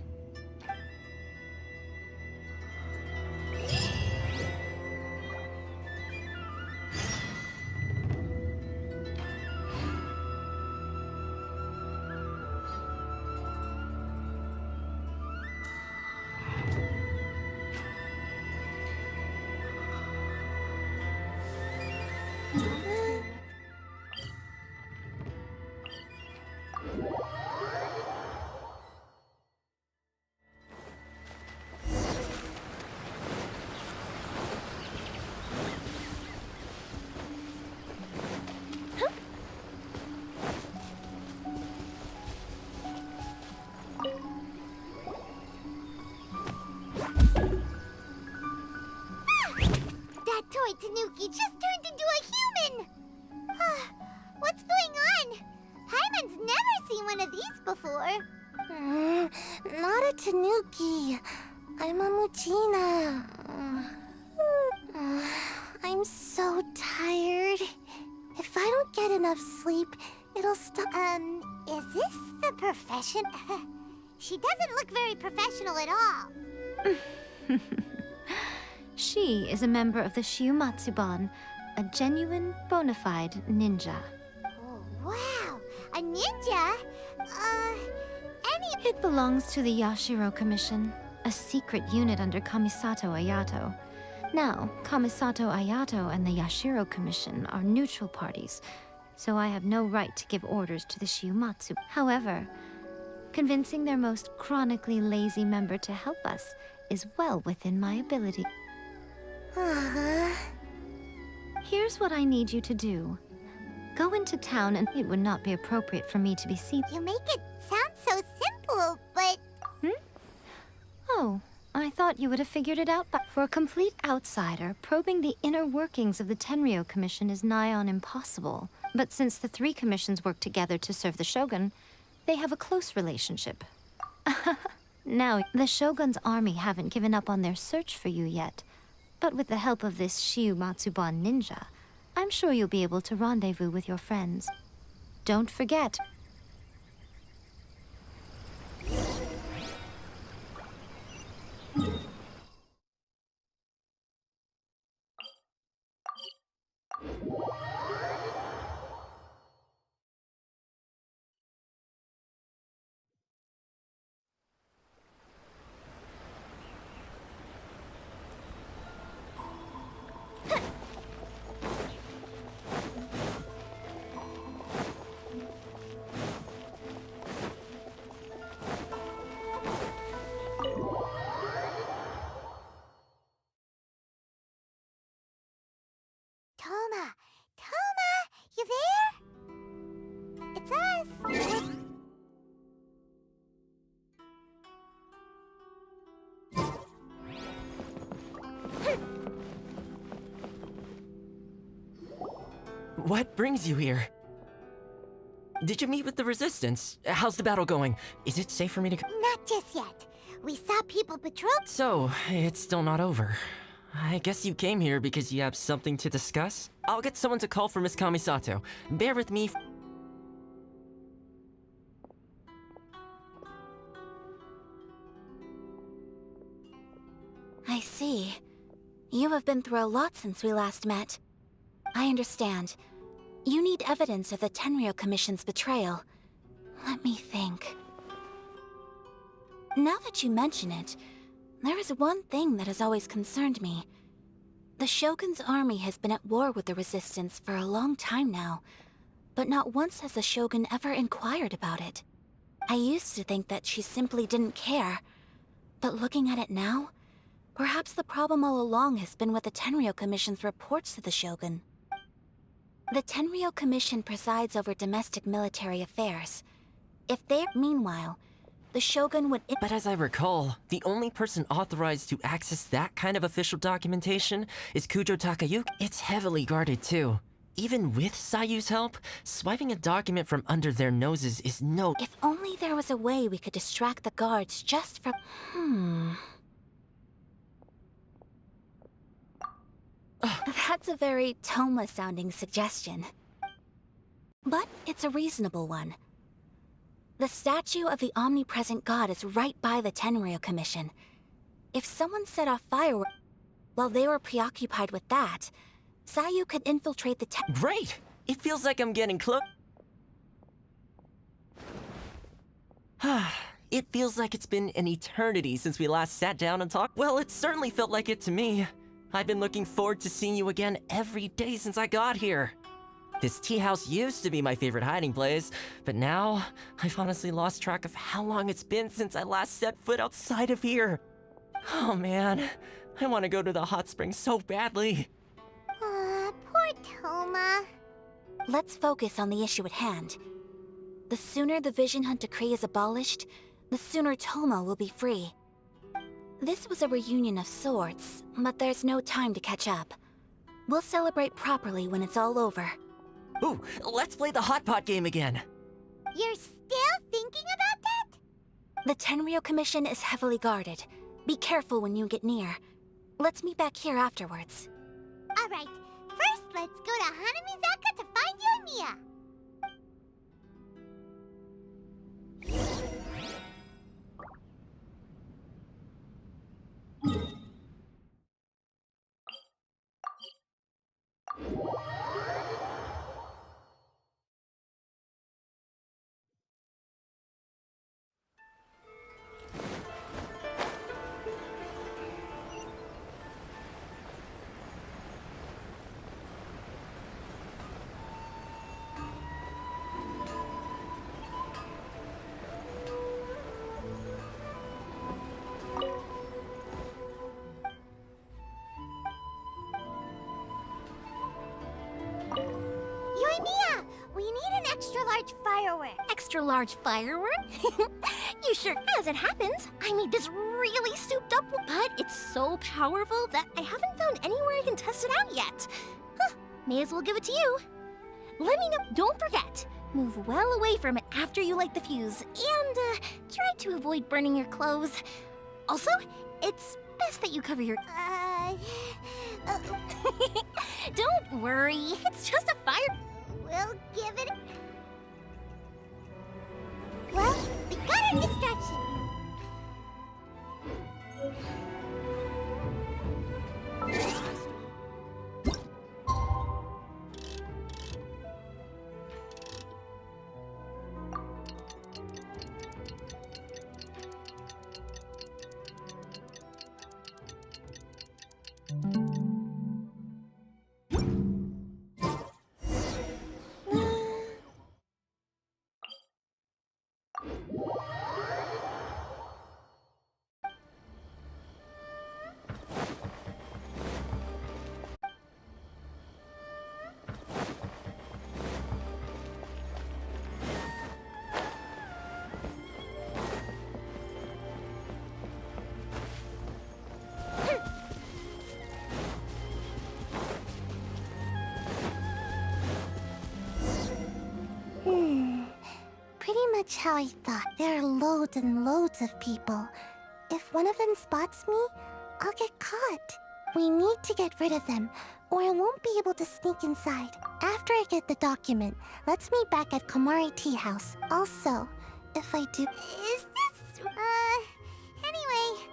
That toy Tanuki just turned into a human! What's going on? Paimon's never seen one of these before. Not a Tanuki. I'm a Muchina. I'm so tired. If I don't get enough sleep, it'll stop. Is this the profession? She doesn't look very professional at all. She is a member of the Shiumatsuban, a genuine, bona fide ninja. Oh, wow! A ninja? It belongs to the Yashiro Commission, a secret unit under Kamisato Ayato. Now, Kamisato Ayato and the Yashiro Commission are neutral parties, so I have no right to give orders to the Shiumatsu. However, convincing their most chronically lazy member to help us is well within my ability. Here's what I need you to do. Go into town, and it would not be appropriate for me to be seen. You make it sound so simple, but... Oh, I thought you would have figured it out, but for a complete outsider, probing the inner workings of the Tenryou Commission is nigh on impossible. But since the three commissions work together to serve the Shogun, they have a close relationship. Now, the Shogun's army haven't given up on their search for you yet, but with the help of this Shiumatsuban ninja, I'm sure you'll be able to rendezvous with your friends. Don't forget. Toma! Toma! You there? It's us! What brings you here? Did you meet with the Resistance? How's the battle going? Is it safe for me to... Not just yet. We saw people patrol... So, it's still not over. I guess you came here because you have something to discuss? I'll get someone to call for Miss Kamisato. Bear with me. I see. You have been through a lot since we last met. I understand. You need evidence of the Tenryou Commission's betrayal. Let me think. Now that you mention it, there is one thing that has always concerned me. The Shogun's army has been at war with the Resistance for a long time now, but not once has the Shogun ever inquired about it. I used to think that she simply didn't care, but looking at it now, perhaps the problem all along has been with the Tenryou Commission's reports to the Shogun. The Tenryou Commission presides over domestic military affairs. If they... Meanwhile, the Shogun would... But as I recall, the only person authorized to access that kind of official documentation is Kujo Takayuki. It's heavily guarded too. Even with Sayu's help, swiping a document from under their noses is no... If only there was a way we could distract the guards just from... That's a very Toma-sounding suggestion. But it's a reasonable one. The statue of the omnipresent god is right by the Tenryou Commission. If someone set off fireworks while they were preoccupied with that, Sayu could infiltrate the Great! It feels like I'm getting close. It feels like it's been an eternity since we last sat down and talked. Well, it certainly felt like it to me. I've been looking forward to seeing you again every day since I got here. This tea house used to be my favorite hiding place, but now I've honestly lost track of how long it's been since I last set foot outside of here. Oh man, I want to go to the hot springs so badly. Poor Toma. Let's focus on the issue at hand. The sooner the Vision Hunt Decree is abolished, the sooner Toma will be free. This was a reunion of sorts, but there's no time to catch up. We'll celebrate properly when it's all over. Ooh, let's play the hot pot game again. You're still thinking about that? The Tenryou Commission is heavily guarded. Be careful when you get near. Let's meet back here afterwards. Alright, first let's go to Hanamizaka to find you and Mia. large firework. Extra large firework? You sure? As it happens, I made this really souped up, but it's so powerful that I haven't found anywhere I can test it out yet. Huh, may as well give it to you. Let me know. Don't forget, move well away from it after you light the fuse, and try to avoid burning your clothes. Also, it's best that you cover your... Don't worry, it's just a fire... We'll give it... Well, we got our distraction. Pretty much how I thought. There are loads and loads of people. If one of them spots me, I'll get caught. We need to get rid of them, or I won't be able to sneak inside. After I get the document, let's meet back at Komari Tea House. Also, if I do... Is this... Anyway...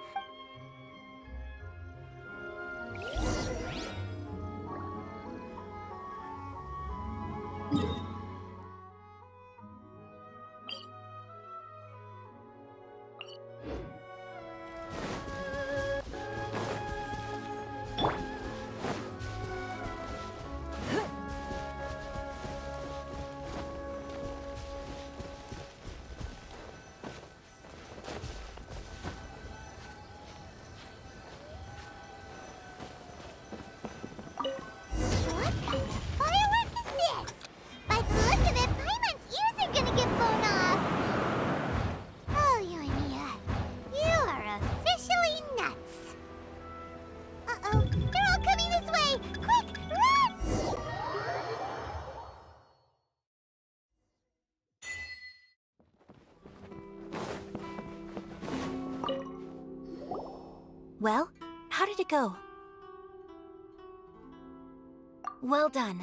What kind of firework is this? By the look of it, Paimon's ears are gonna get blown off. Oh, Yoimiya, you are officially nuts. Uh-oh, they're all coming this way! Quick, run! Well, how did it go? Well done.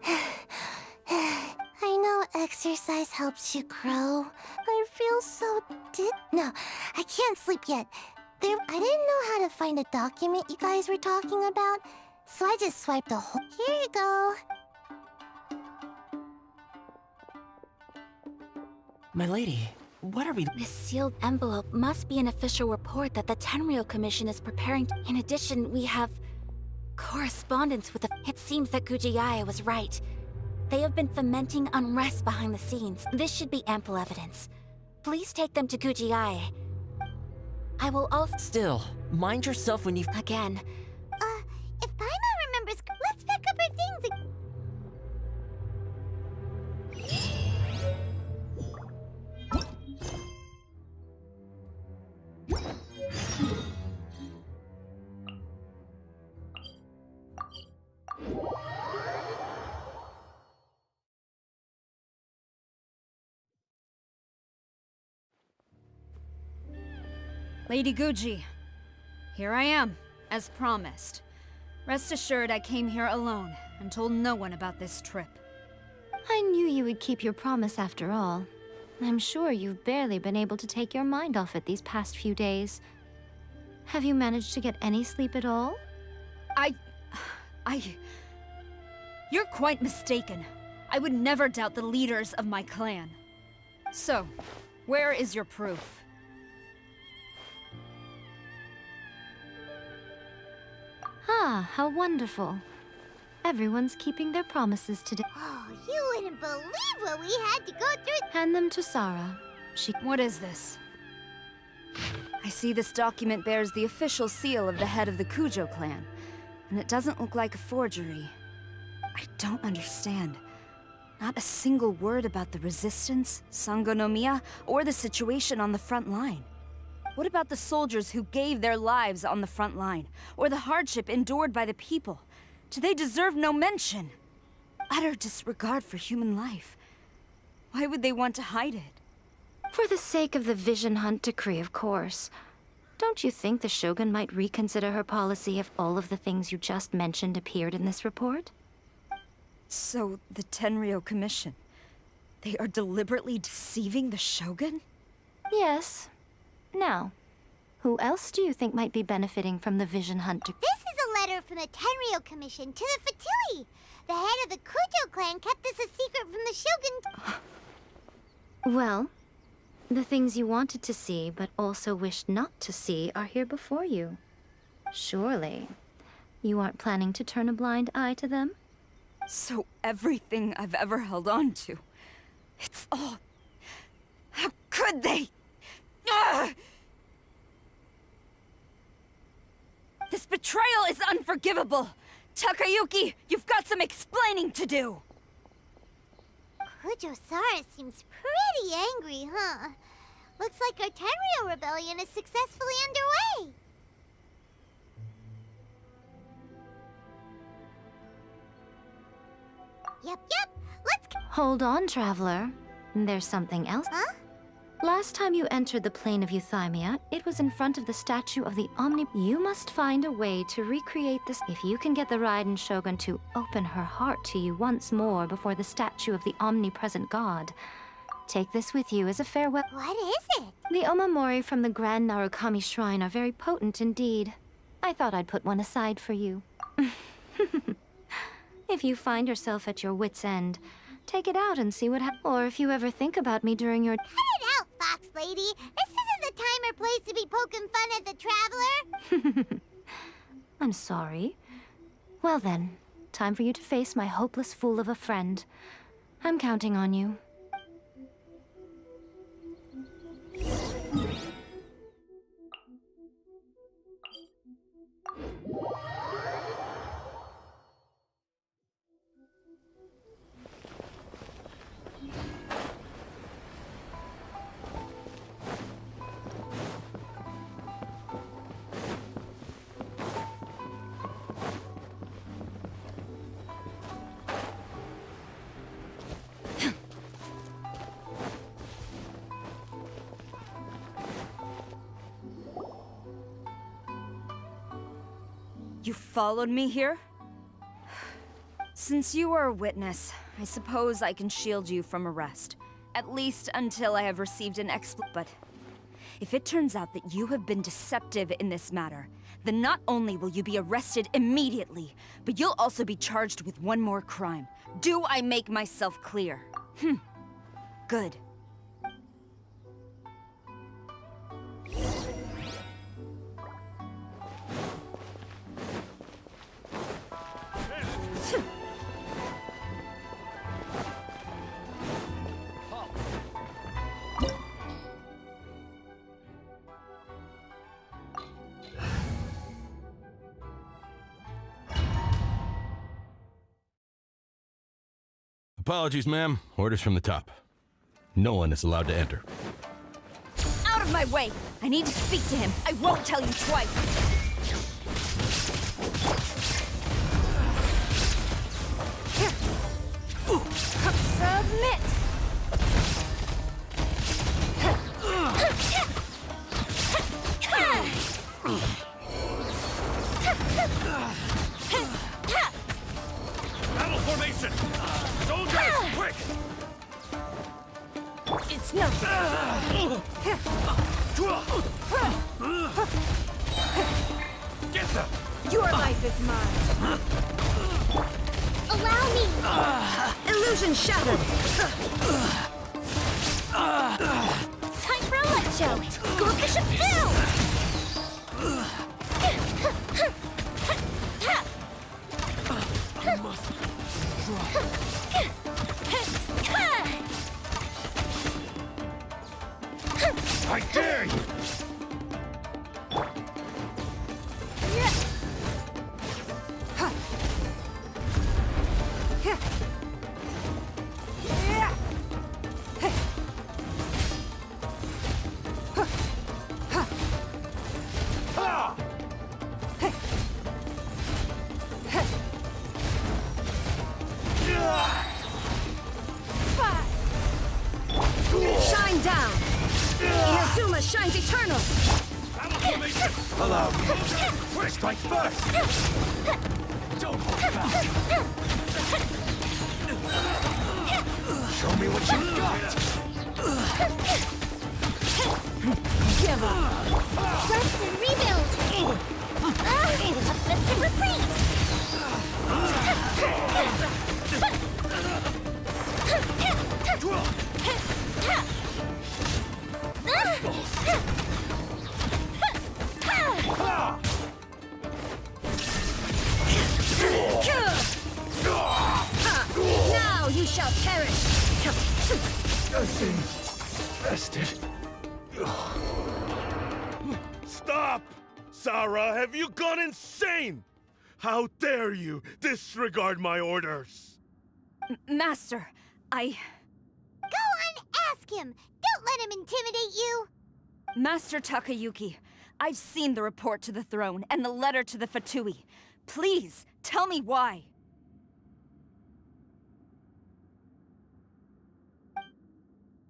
I know exercise helps you grow. I feel so No, I can't sleep yet. I didn't know how to find a document you guys were talking about, so I just swiped a whole... Here you go. My lady, what are we... This sealed envelope must be an official report that the Tenryou Commission is preparing. In addition, we have correspondence with the... It seems that Gujiaya was right. They have been fomenting unrest behind the scenes. This should be ample evidence. Please take them to Gujiaya. I will also... Still, mind yourself when you... Again. If Paimon remembers, let's pack up our things and... Lady Guji, here I am, as promised. Rest assured I came here alone and told no one about this trip. I knew you would keep your promise after all. I'm sure you've barely been able to take your mind off it these past few days. Have you managed to get any sleep at all? You're quite mistaken. I would never doubt the leaders of my clan. So, where is your proof? Ah, how wonderful. Everyone's keeping their promises today. Oh, you wouldn't believe what we had to go through. Hand them to Sarah. What is this? I see this document bears the official seal of the head of the Kujo clan, and it doesn't look like a forgery. I don't understand. Not a single word about the resistance, Sangonomiya, or the situation on the front line. What about the soldiers who gave their lives on the front line, or the hardship endured by the people? Do they deserve no mention? Utter disregard for human life. Why would they want to hide it? For the sake of the Vision Hunt decree, of course. Don't you think the Shogun might reconsider her policy if all of the things you just mentioned appeared in this report? So, the Tenryou Commission, they are deliberately deceiving the Shogun? Yes. Now, who else do you think might be benefiting from the Vision Hunt decree? This is a letter from the Tenryou Commission to the Fatui. The head of the Kujo clan kept this a secret from the Shogun. Well, the things you wanted to see but also wished not to see are here before you. Surely, you aren't planning to turn a blind eye to them? So everything I've ever held on to, it's all... How could they? Ugh! This betrayal is unforgivable! Takayuki, you've got some explaining to do! Kujo-Sara seems pretty angry, huh? Looks like our Tenryou rebellion is successfully underway. Yep, let's... Hold on, Traveler. There's something else. Huh? Last time you entered the plane of Euthymia, it was in front of the statue of the Omni... You must find a way to recreate this. If you can get the Raiden Shogun to open her heart to you once more before the statue of the omnipresent god, take this with you as a farewell. What is it? The Omamori from the Grand Narukami Shrine are very potent indeed. I thought I'd put one aside for you. If you find yourself at your wit's end, take it out and see what happens. Or if you ever think about me during your... Cut it out, Fox Lady! This isn't the time or place to be poking fun at the Traveler! I'm sorry. Well then, time for you to face my hopeless fool of a friend. I'm counting on you. You followed me here? Since you are a witness, I suppose I can shield you from arrest. At least until I have received an But if it turns out that you have been deceptive in this matter, then not only will you be arrested immediately, but you'll also be charged with one more crime. Do I make myself clear? Good. Apologies, ma'am. Orders from the top. No one is allowed to enter. Out of my way! I need to speak to him. I won't tell you twice. Submit! Battle formation! Soldiers, quick! It's no Get them! Your life is mine. Allow me! Illusion shattered. Time for a light show! Gorka I must I dare you! Shine down! Inazuma shines eternal! Allow me. Quick, strike first! Don't hold back! Show me what you've got! Give up! Rest and rebuild! Uplift and replace! Now you shall perish! Bested. Stop! Sarah, have you gone insane? How dare you disregard my orders? Master, Go on, ask him! Don't let him intimidate you! Master Takayuki, I've seen the report to the throne and the letter to the Fatui. Please, tell me why.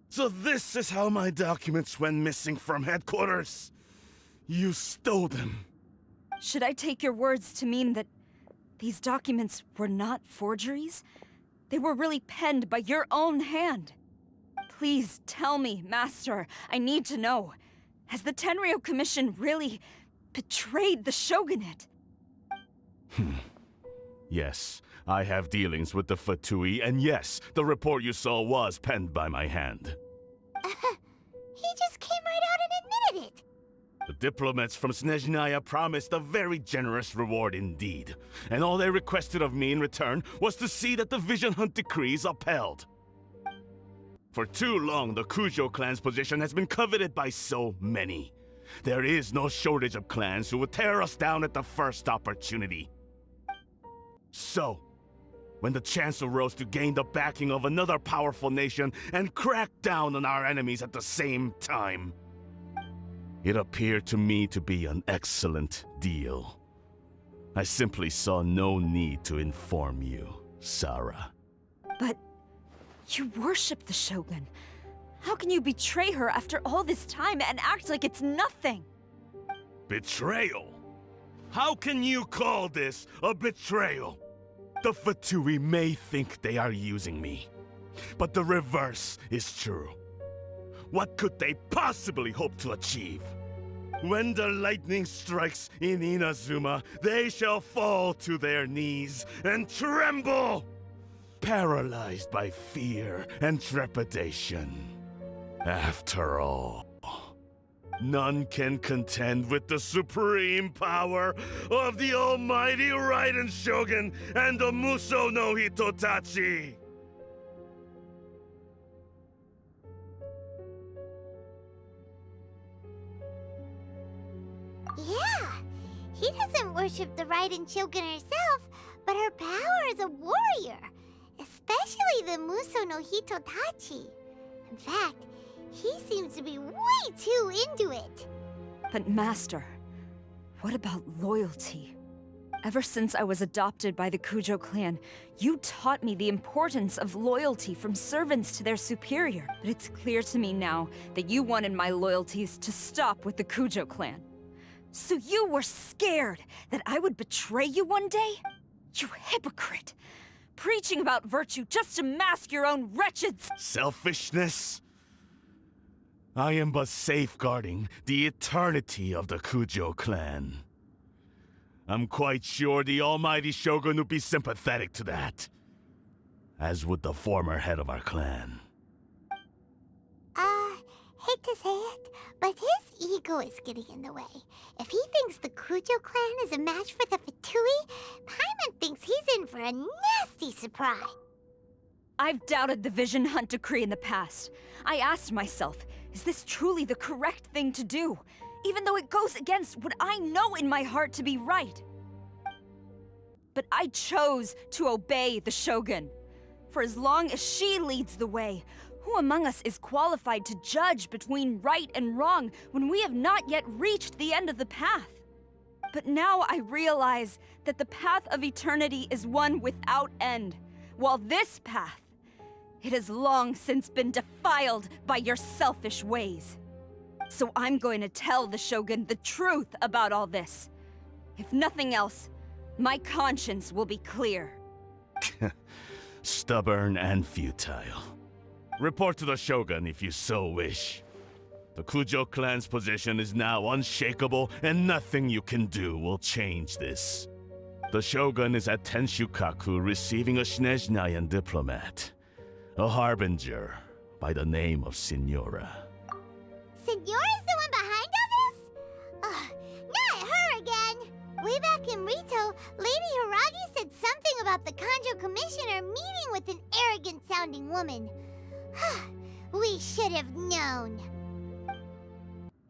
So this is how my documents went missing from headquarters. You stole them. Should I take your words to mean that these documents were not forgeries? They were really penned by your own hand. Please tell me, Master. I need to know. Has the Tenryou Commission really betrayed the Shogunate? Yes, I have dealings with the Fatui, and yes, the report you saw was penned by my hand. He just came right out and admitted it! The diplomats from Snezhnaya promised a very generous reward indeed, and all they requested of me in return was to see that the Vision Hunt decree is upheld. For too long, the Kujo clan's position has been coveted by so many. There is no shortage of clans who would tear us down at the first opportunity. So, when the chance arose to gain the backing of another powerful nation and crack down on our enemies at the same time, it appeared to me to be an excellent deal. I simply saw no need to inform you, Sarah. But you worship the Shogun. How can you betray her after all this time and act like it's nothing? Betrayal? How can you call this a betrayal? The Fatui may think they are using me, but the reverse is true. What could they possibly hope to achieve? When the lightning strikes in Inazuma, they shall fall to their knees and tremble, paralyzed by fear and trepidation. After all, none can contend with the supreme power of the almighty Raiden Shogun and the Muso no Hitotachi! Yeah, he doesn't worship the Raiden Shogun herself, but her power as a warrior, especially the Muso no Hitotachi. In fact, he seems to be way too into it. But Master, what about loyalty? Ever since I was adopted by the Kujo clan, you taught me the importance of loyalty from servants to their superior. But it's clear to me now that you wanted my loyalties to stop with the Kujo clan. So you were scared that I would betray you one day? You hypocrite! Preaching about virtue just to mask your own wretched... Selfishness? I am but safeguarding the eternity of the Kujo clan. I'm quite sure the almighty Shogun would be sympathetic to that, as would the former head of our clan. Hate to say it, but his ego is getting in the way. If he thinks the Kujo clan is a match for the Fatui, Paimon thinks he's in for a nasty surprise. I've doubted the Vision Hunt decree in the past. I asked myself, is this truly the correct thing to do? Even though it goes against what I know in my heart to be right. But I chose to obey the Shogun. For as long as she leads the way, who among us is qualified to judge between right and wrong when we have not yet reached the end of the path? But now I realize that the path of eternity is one without end, while this path, it has long since been defiled by your selfish ways. So I'm going to tell the Shogun the truth about all this. If nothing else, my conscience will be clear. Stubborn and futile. Report to the Shogun if you so wish. The Kujo clan's position is now unshakable, and nothing you can do will change this. The Shogun is at Tenshukaku receiving a Snezhnayan diplomat, a harbinger by the name of Signora. Signora's the one behind all this? Not her again! Way back in Rito, Lady Hiragi said something about the Kanjo Commissioner meeting with an arrogant-sounding woman. We should have known.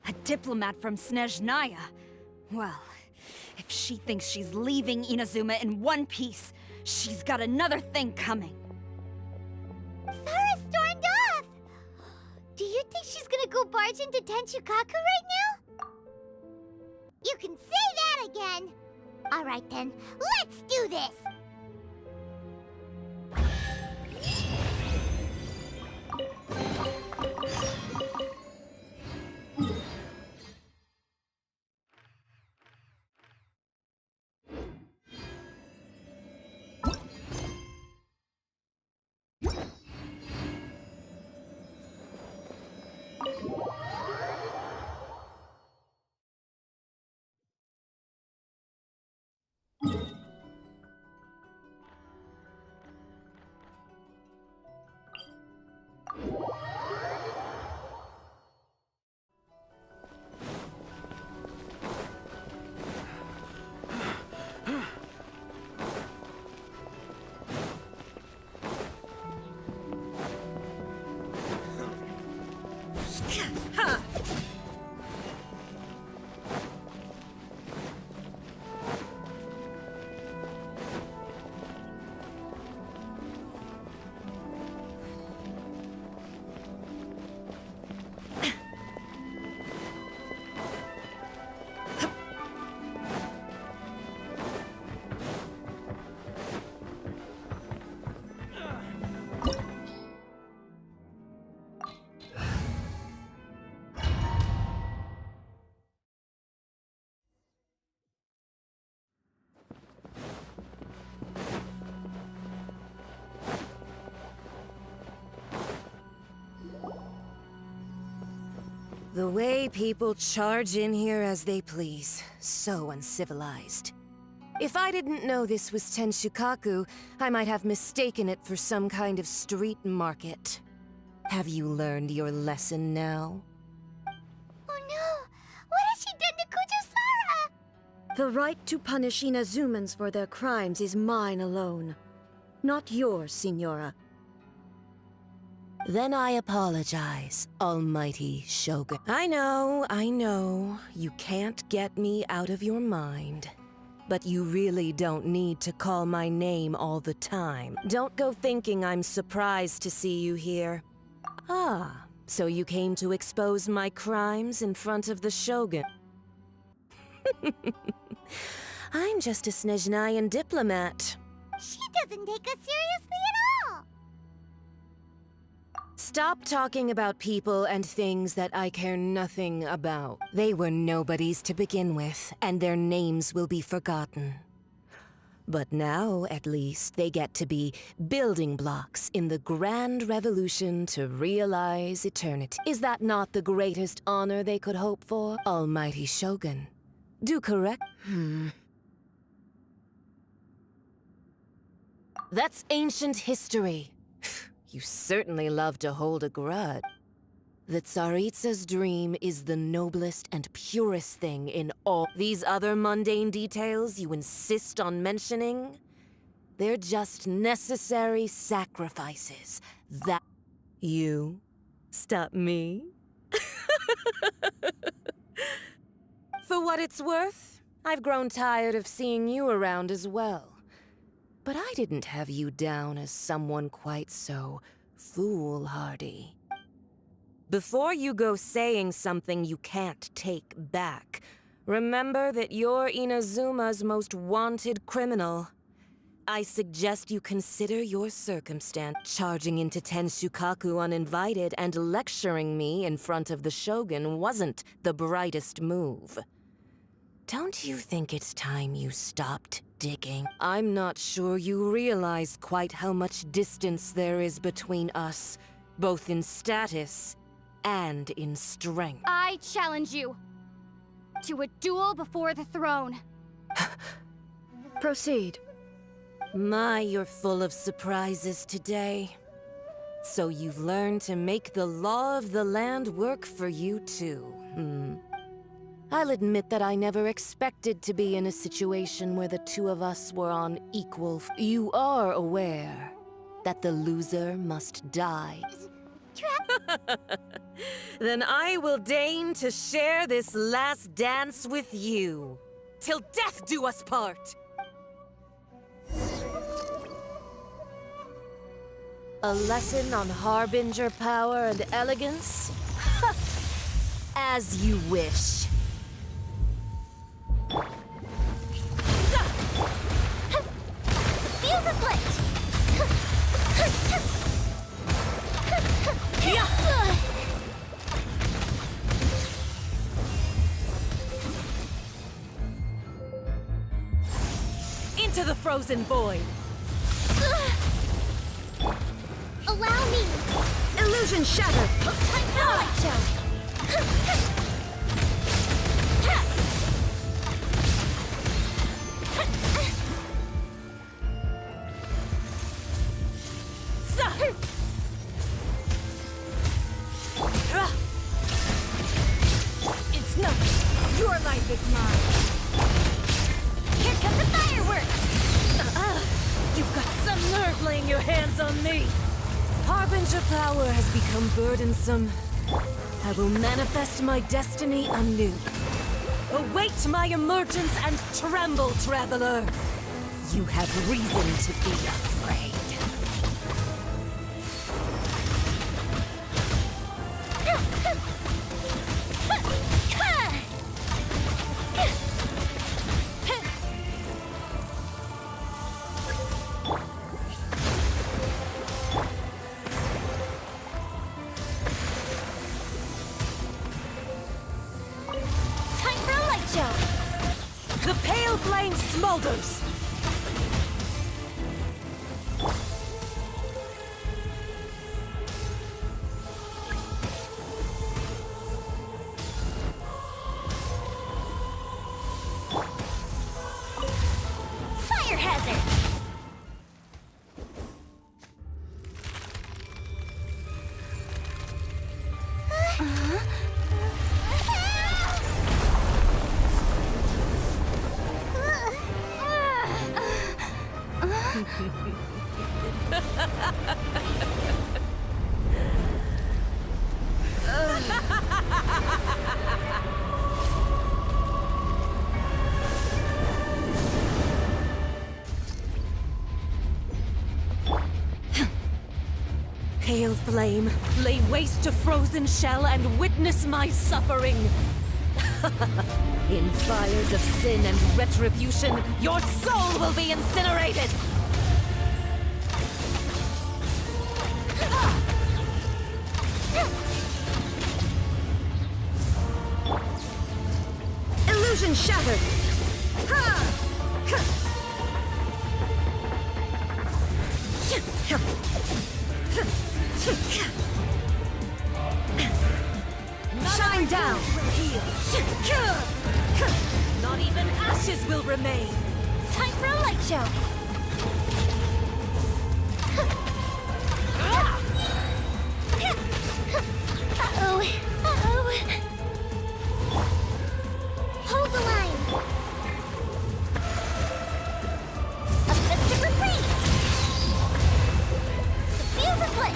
A diplomat from Snezhnaya? Well, if she thinks she's leaving Inazuma in one piece, she's got another thing coming. Sara stormed off! Do you think she's gonna go barge into Tenshukaku right now? You can say that again! Alright then, let's do this! The way people charge in here as they please. So uncivilized. If I didn't know this was Tenshukaku, I might have mistaken it for some kind of street market. Have you learned your lesson now? Oh no! What has she done to Kujo-Sara? The right to punish Inazumans for their crimes is mine alone. Not yours, Signora. Then I apologize, Almighty Shogun. I know, you can't get me out of your mind. But you really don't need to call my name all the time. Don't go thinking I'm surprised to see you here. Ah, so you came to expose my crimes in front of the Shogun. I'm just a Snezhnayan diplomat. She doesn't take us seriously at all! Stop talking about people and things that I care nothing about. They were nobodies to begin with, and their names will be forgotten. But now, at least, they get to be building blocks in the grand revolution to realize eternity. Is that not the greatest honor they could hope for, Almighty Shogun? Do correct? That's ancient history. You certainly love to hold a grudge. The Tsaritsa's dream is the noblest and purest thing in all. These other mundane details you insist on mentioning, they're just necessary sacrifices that... You stop me? For what it's worth, I've grown tired of seeing you around as well. But I didn't have you down as someone quite so foolhardy. Before you go saying something you can't take back, Remember that you're Inazuma's most wanted criminal. I suggest you consider your circumstance. Charging into Tenshukaku uninvited and lecturing me in front of the Shogun wasn't the brightest move. Don't you think it's time you stopped digging? I'm not sure you realize quite how much distance there is between us, both in status and in strength. I challenge you to a duel before the throne. Proceed. My, you're full of surprises today. So you've learned to make the law of the land work for you too, I'll admit that I never expected to be in a situation where the two of us were on equal You are aware that the loser must die. Then I will deign to share this last dance with you. Till death do us part! A lesson on Harbinger power and elegance? As you wish. Fuse is lit! Into the frozen void! Allow me! Illusion shattered! Time for a light show! It's nothing! Your life is mine! Here come the fireworks! You've got some nerve laying your hands on me! Harbinger power has become burdensome. I will manifest my destiny anew. Await my emergence and tremble, traveler! You have reason to be afraid. The pale flame smolders! Fire hazard! Pale flame, lay waste to frozen shell and witness my suffering! In fires of sin and retribution, your soul will be incinerated! Illusion shattered! Shine down! Not even ashes will remain! Time for a light show! Uh-oh. Uh-oh. Hold the line! A festive reprise! The fuse is lit!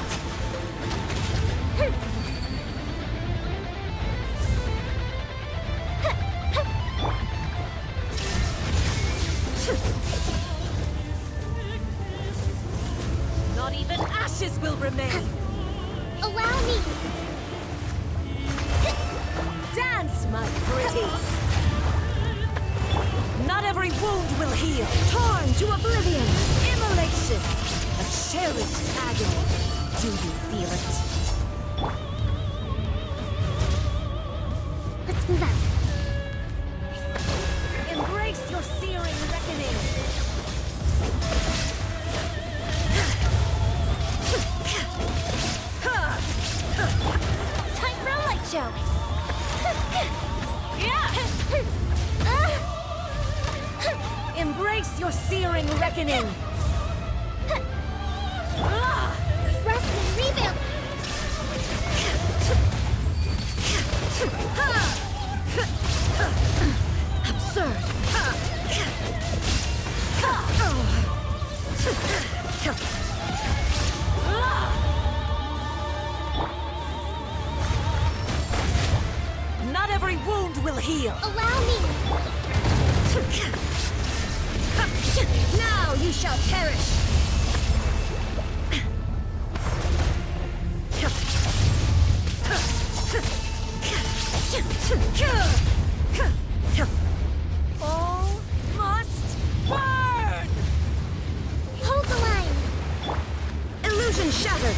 Not even ashes will remain! Allow me! Dance, my pretties! Not every wound will heal. Torn to oblivion. Immolation. A cherished agony. Do you feel it? Let's move out. Embrace your searing reckoning. Time for a light show. Embrace your searing reckoning. Rest and rebuild. Absurd. Not every wound will heal. Allow me. Now you shall perish. All must burn! Hold the line. Illusion shattered.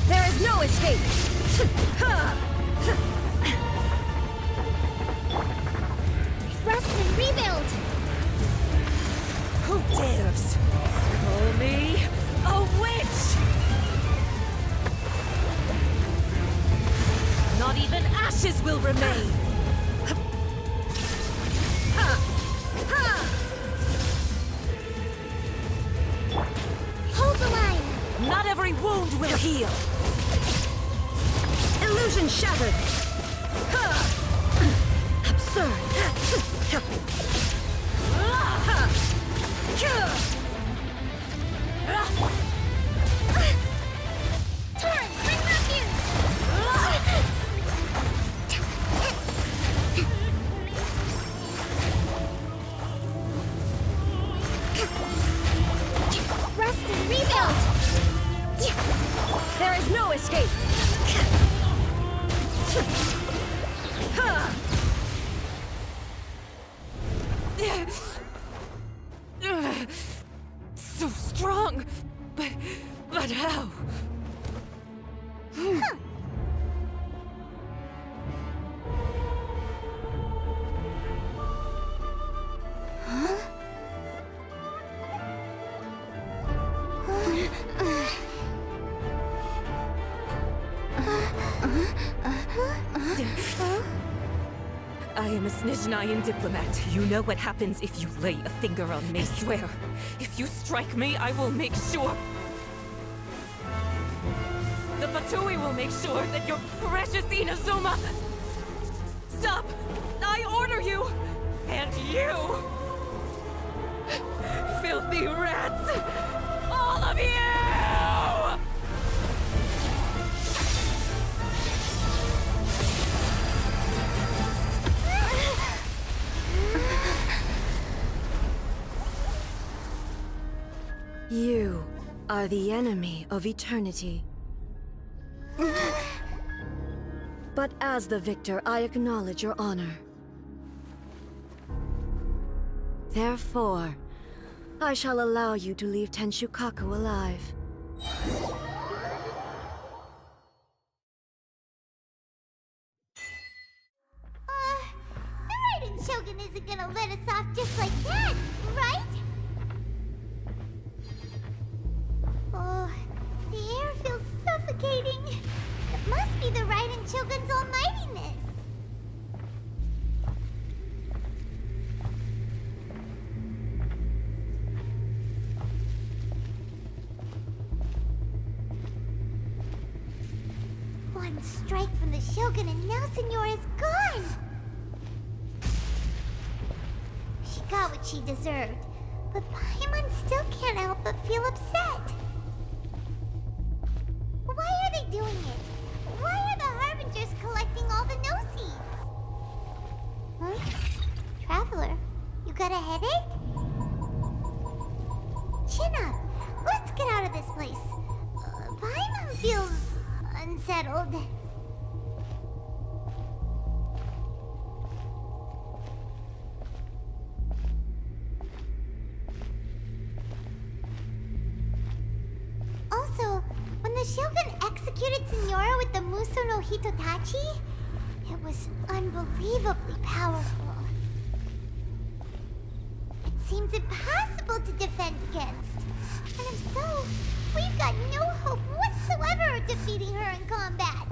There is no escape. Rest and rebuild. Who dares call me a witch? Not even ashes will remain. Hold the line. Not every wound will heal. Illusion shattered. Absurd. Torrent, bring refuge. Rest and rebuild. There is no escape. So strong, but how? I am a Snizhnayan diplomat. You know what happens if you lay a finger on me. I swear, if you strike me, I will make sure... The Fatui will make sure that your precious Inazuma... Stop! I order you! And you! Filthy rats! All of you! You are the enemy of eternity. But as the victor, I acknowledge your honor. Therefore, I shall allow you to leave Tenshukaku alive. The Raiden Shogun isn't gonna let us off just like that, right? Oh, the air feels suffocating. It must be the Raiden Shogun's almightiness. One strike from the Shogun and now Senora is gone! She got what she deserved, but Paimon still can't help but feel upset. Why are they doing it? Why are the Harbingers collecting all the no-seeds? Huh? Traveler, you got a headache? Chin up. Let's get out of this place. Paimon feels unsettled. Also, when the Shogun executed Signora with the Muso no Hitotachi, it was unbelievably powerful. It seems impossible to defend against. And if so, we've got no hope whatsoever of defeating her in combat.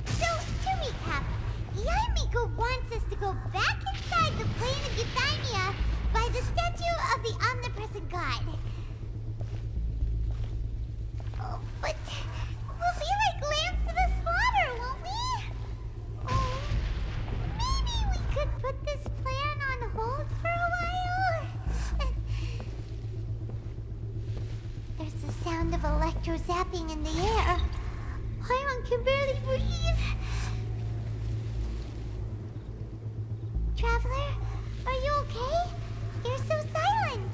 So, to recap, Yaemiko wants us to go back inside the plane of Euthymia by the statue of the omnipresent god. Oh, but we'll be like lambs to the slaughter, won't we? Oh, maybe we could put this plan on hold for a while? There's the sound of electro zapping in the air. Paimon can barely breathe. Traveler, are you okay? You're so silent.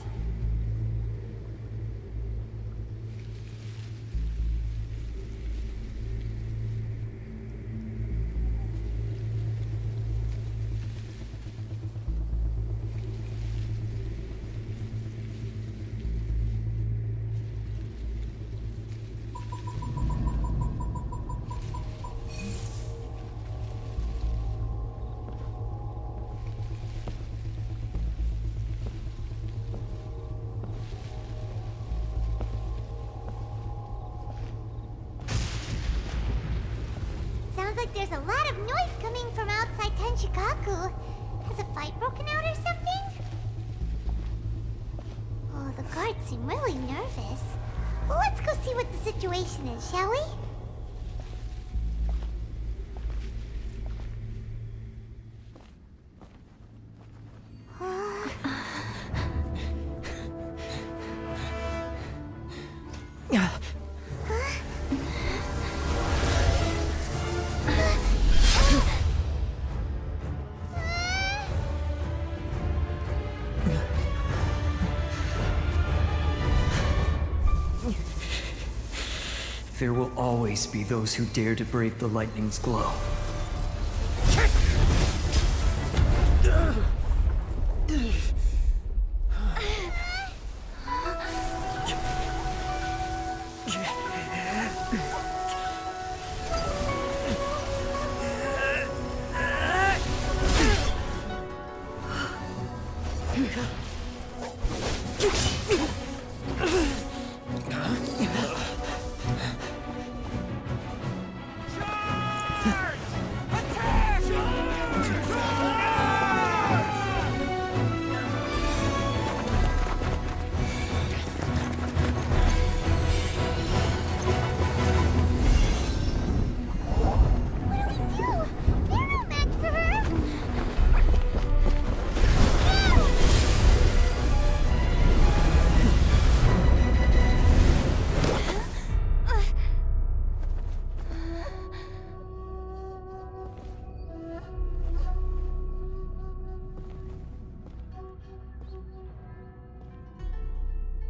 Sounds like there's a lot of noise coming from outside Tenshikaku. Has a fight broken out or something? Oh, the guards seem really nervous. Well, let's go see what the situation is, shall we? There will always be those who dare to brave the lightning's glow.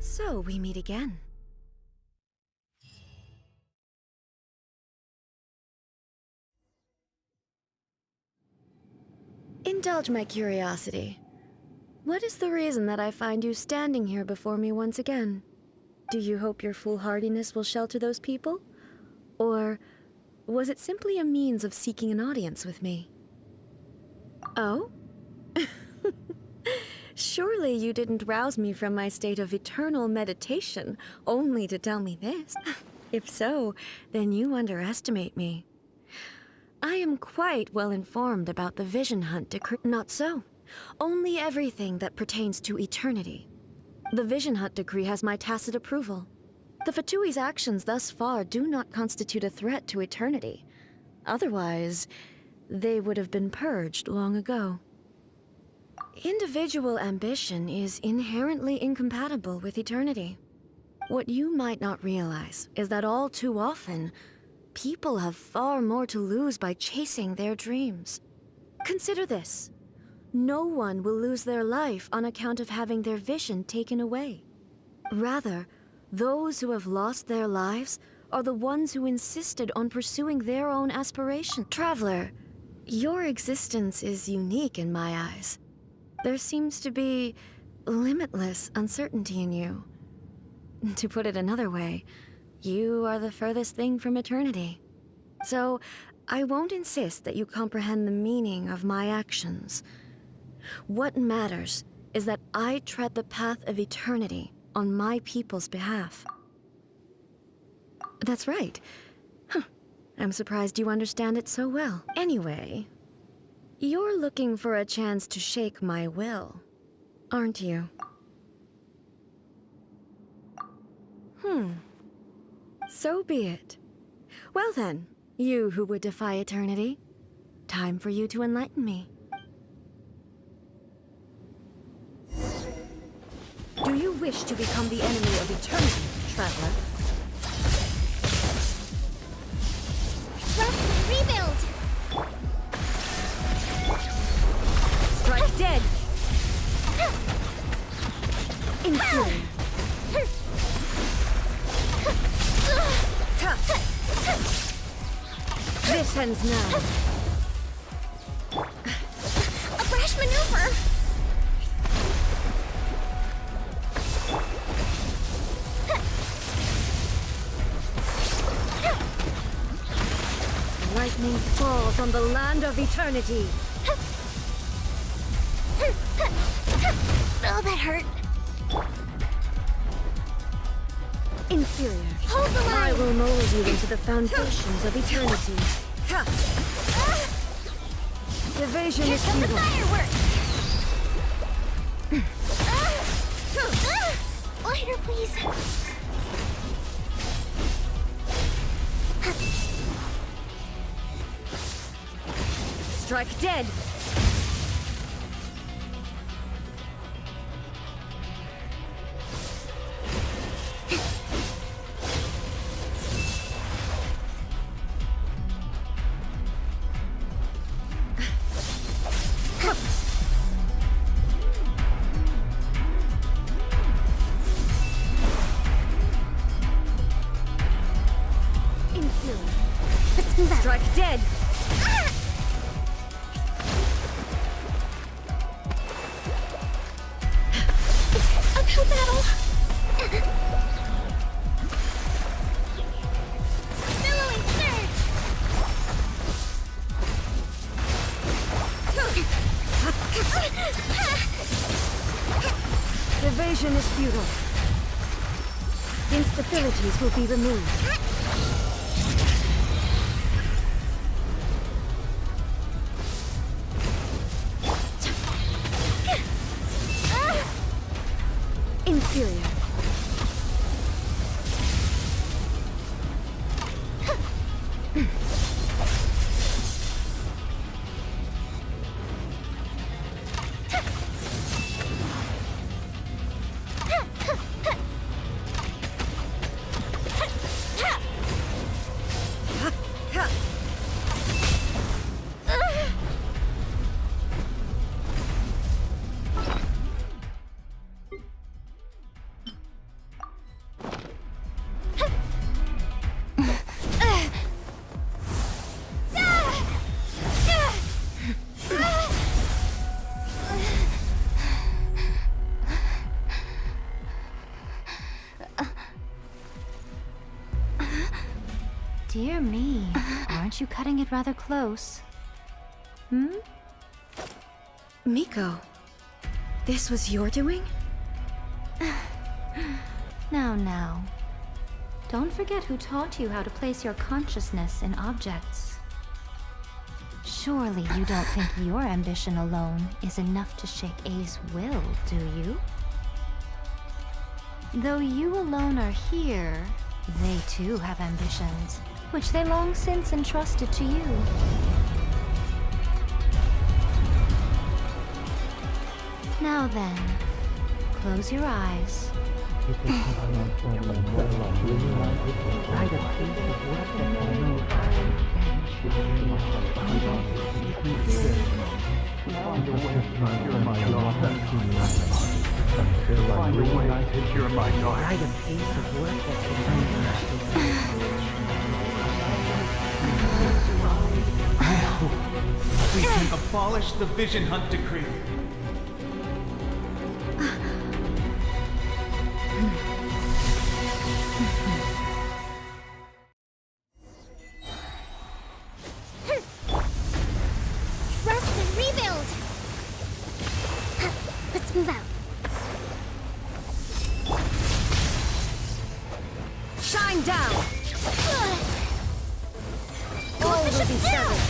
So we meet again. Indulge my curiosity. What is the reason that I find you standing here before me once again? Do you hope your foolhardiness will shelter those people? Or was it simply a means of seeking an audience with me? Oh? Surely you didn't rouse me from my state of eternal meditation only to tell me this. If so, then you underestimate me. I am quite well informed about the Vision Hunt decree. Not so. Only everything that pertains to eternity. The Vision Hunt decree has my tacit approval. The Fatui's actions thus far do not constitute a threat to eternity. Otherwise, they would have been purged long ago. Individual ambition is inherently incompatible with eternity. What you might not realize is that all too often, people have far more to lose by chasing their dreams. Consider this. No one will lose their life on account of having their vision taken away. Rather, those who have lost their lives are the ones who insisted on pursuing their own aspiration. Traveler, your existence is unique in my eyes. There seems to be limitless uncertainty in you. To put it another way, you are the furthest thing from eternity. So, I won't insist that you comprehend the meaning of my actions. What matters is that I tread the path of eternity on my people's behalf. That's right. Huh. I'm surprised you understand it so well. Anyway, you're looking for a chance to shake my will, aren't you? So be it. Well then, you who would defy eternity, time for you to enlighten me. Do you wish to become the enemy of eternity, traveler? Rust, rebuild! Strike dead! Infuriate. This ends now. A brash maneuver! Lightning falls on the land of eternity. Oh, that hurt. Inferior. Hold the line! I will mold you into the foundations of eternity. Evasion Here is comes the futile. fireworks! Lighter, please. Strike dead! Strike dead! Uphill battle! Billowing surge! Evasion is futile. Instabilities will be removed. Inferior. Dear me, aren't you cutting it rather close? Miko, this was your doing? Now. Don't forget who taught you how to place your consciousness in objects. Surely you don't think your ambition alone is enough to shake A's will, do you? Though you alone are here, they too have ambitions, which they long since entrusted to you. Now then, close your eyes We can abolish the Vision Hunt Decree. Rest and rebuild! Let's move out. Shine down! All will be severed.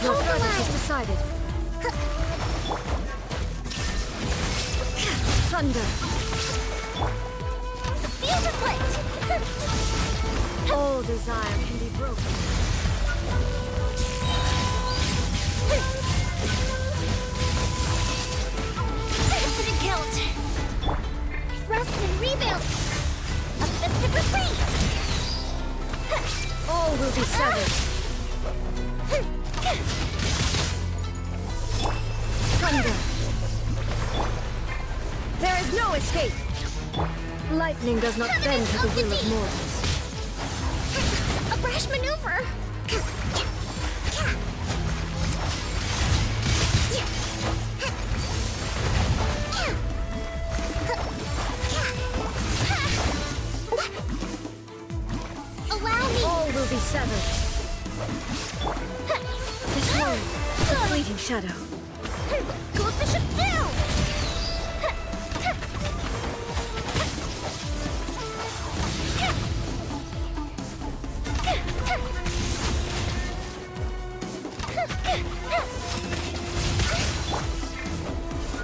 Your verdict is decided. Thunder. The fuse is lit! All desire can be broken. Infinite guilt! Rest and rebuild! A festive reprieve! All will be severed. Thunder. There is no escape. Lightning does not bend to the will of mortals. A brash maneuver! Allow me! All will be severed. Destroyed. The fleeting shadow. Coefficient down!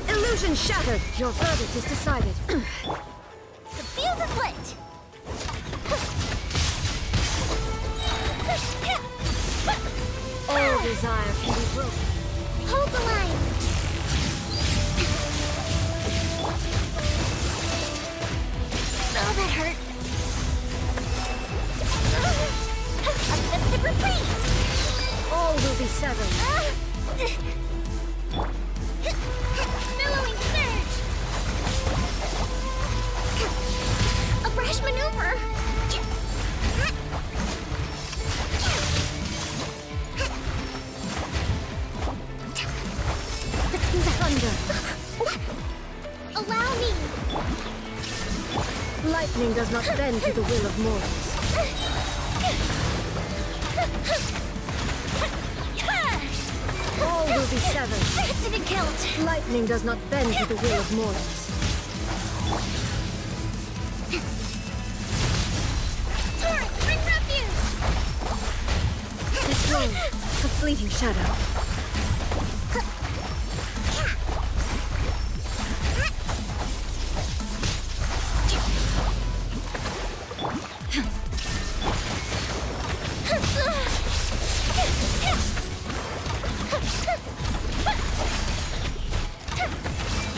Illusion shattered. Your verdict is decided. The fuse is lit! All desire can be broken. Hold the line! Oh, that hurt. A festive reprieve! All will be severed. Billowing surge! A brash maneuver! Thunder. Allow me! Lightning does not bend to the will of mortals. All will be severed. Infinite guilt! Lightning does not bend to the will of mortals. Torrent, bring refuge! Destroyed. A fleeting shadow.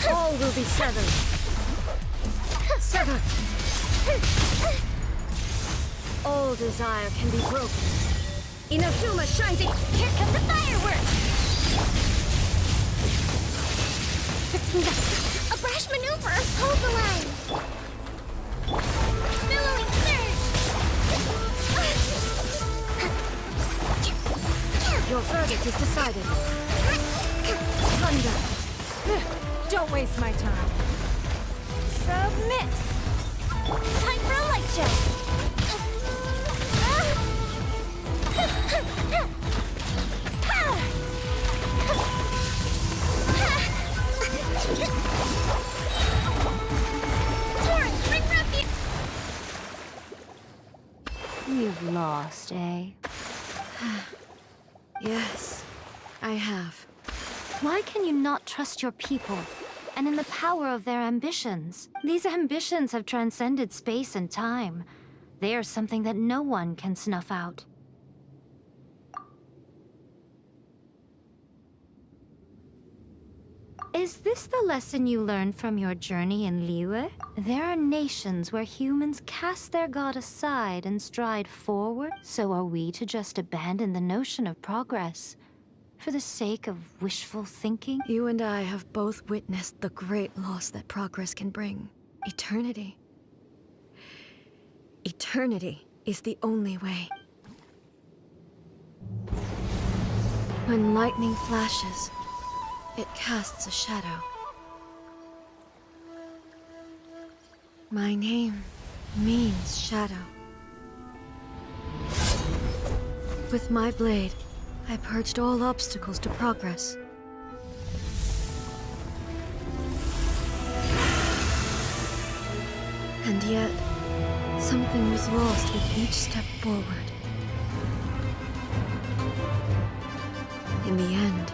All will be severed. Severed. All desire can be broken. Inazuma shines it. Here come the fireworks! Let's move up. A brash maneuver! Hold the line! Billowing surge! Your verdict is decided. Thunder. Don't waste my time. Submit! Time for a light show! Torrent, bring refuge! You've lost, eh? Yes, I have. Why can you not trust your people and in the power of their ambitions? These ambitions have transcended space and time. They are something that no one can snuff out. Is this the lesson you learned from your journey in Liyue? There are nations where humans cast their god aside and stride forward, so are we to just abandon the notion of progress for the sake of wishful thinking? You and I have both witnessed the great loss that progress can bring. Eternity. Eternity is the only way. When lightning flashes, it casts a shadow. My name means shadow. With my blade, I purged all obstacles to progress. And yet, something was lost with each step forward. In the end,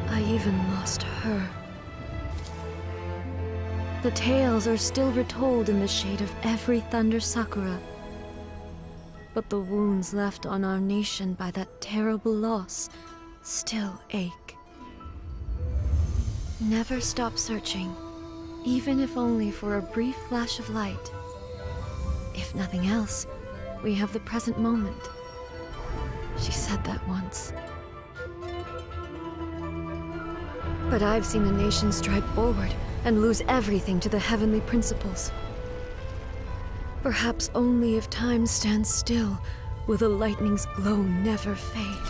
I even lost her. The tales are still retold in the shade of every Thunder Sakura. But the wounds left on our nation by that terrible loss still ache. Never stop searching, even if only for a brief flash of light. If nothing else, we have the present moment. She said that once. But I've seen a nation stride forward and lose everything to the heavenly principles. Perhaps only if time stands still will the lightning's glow never fade.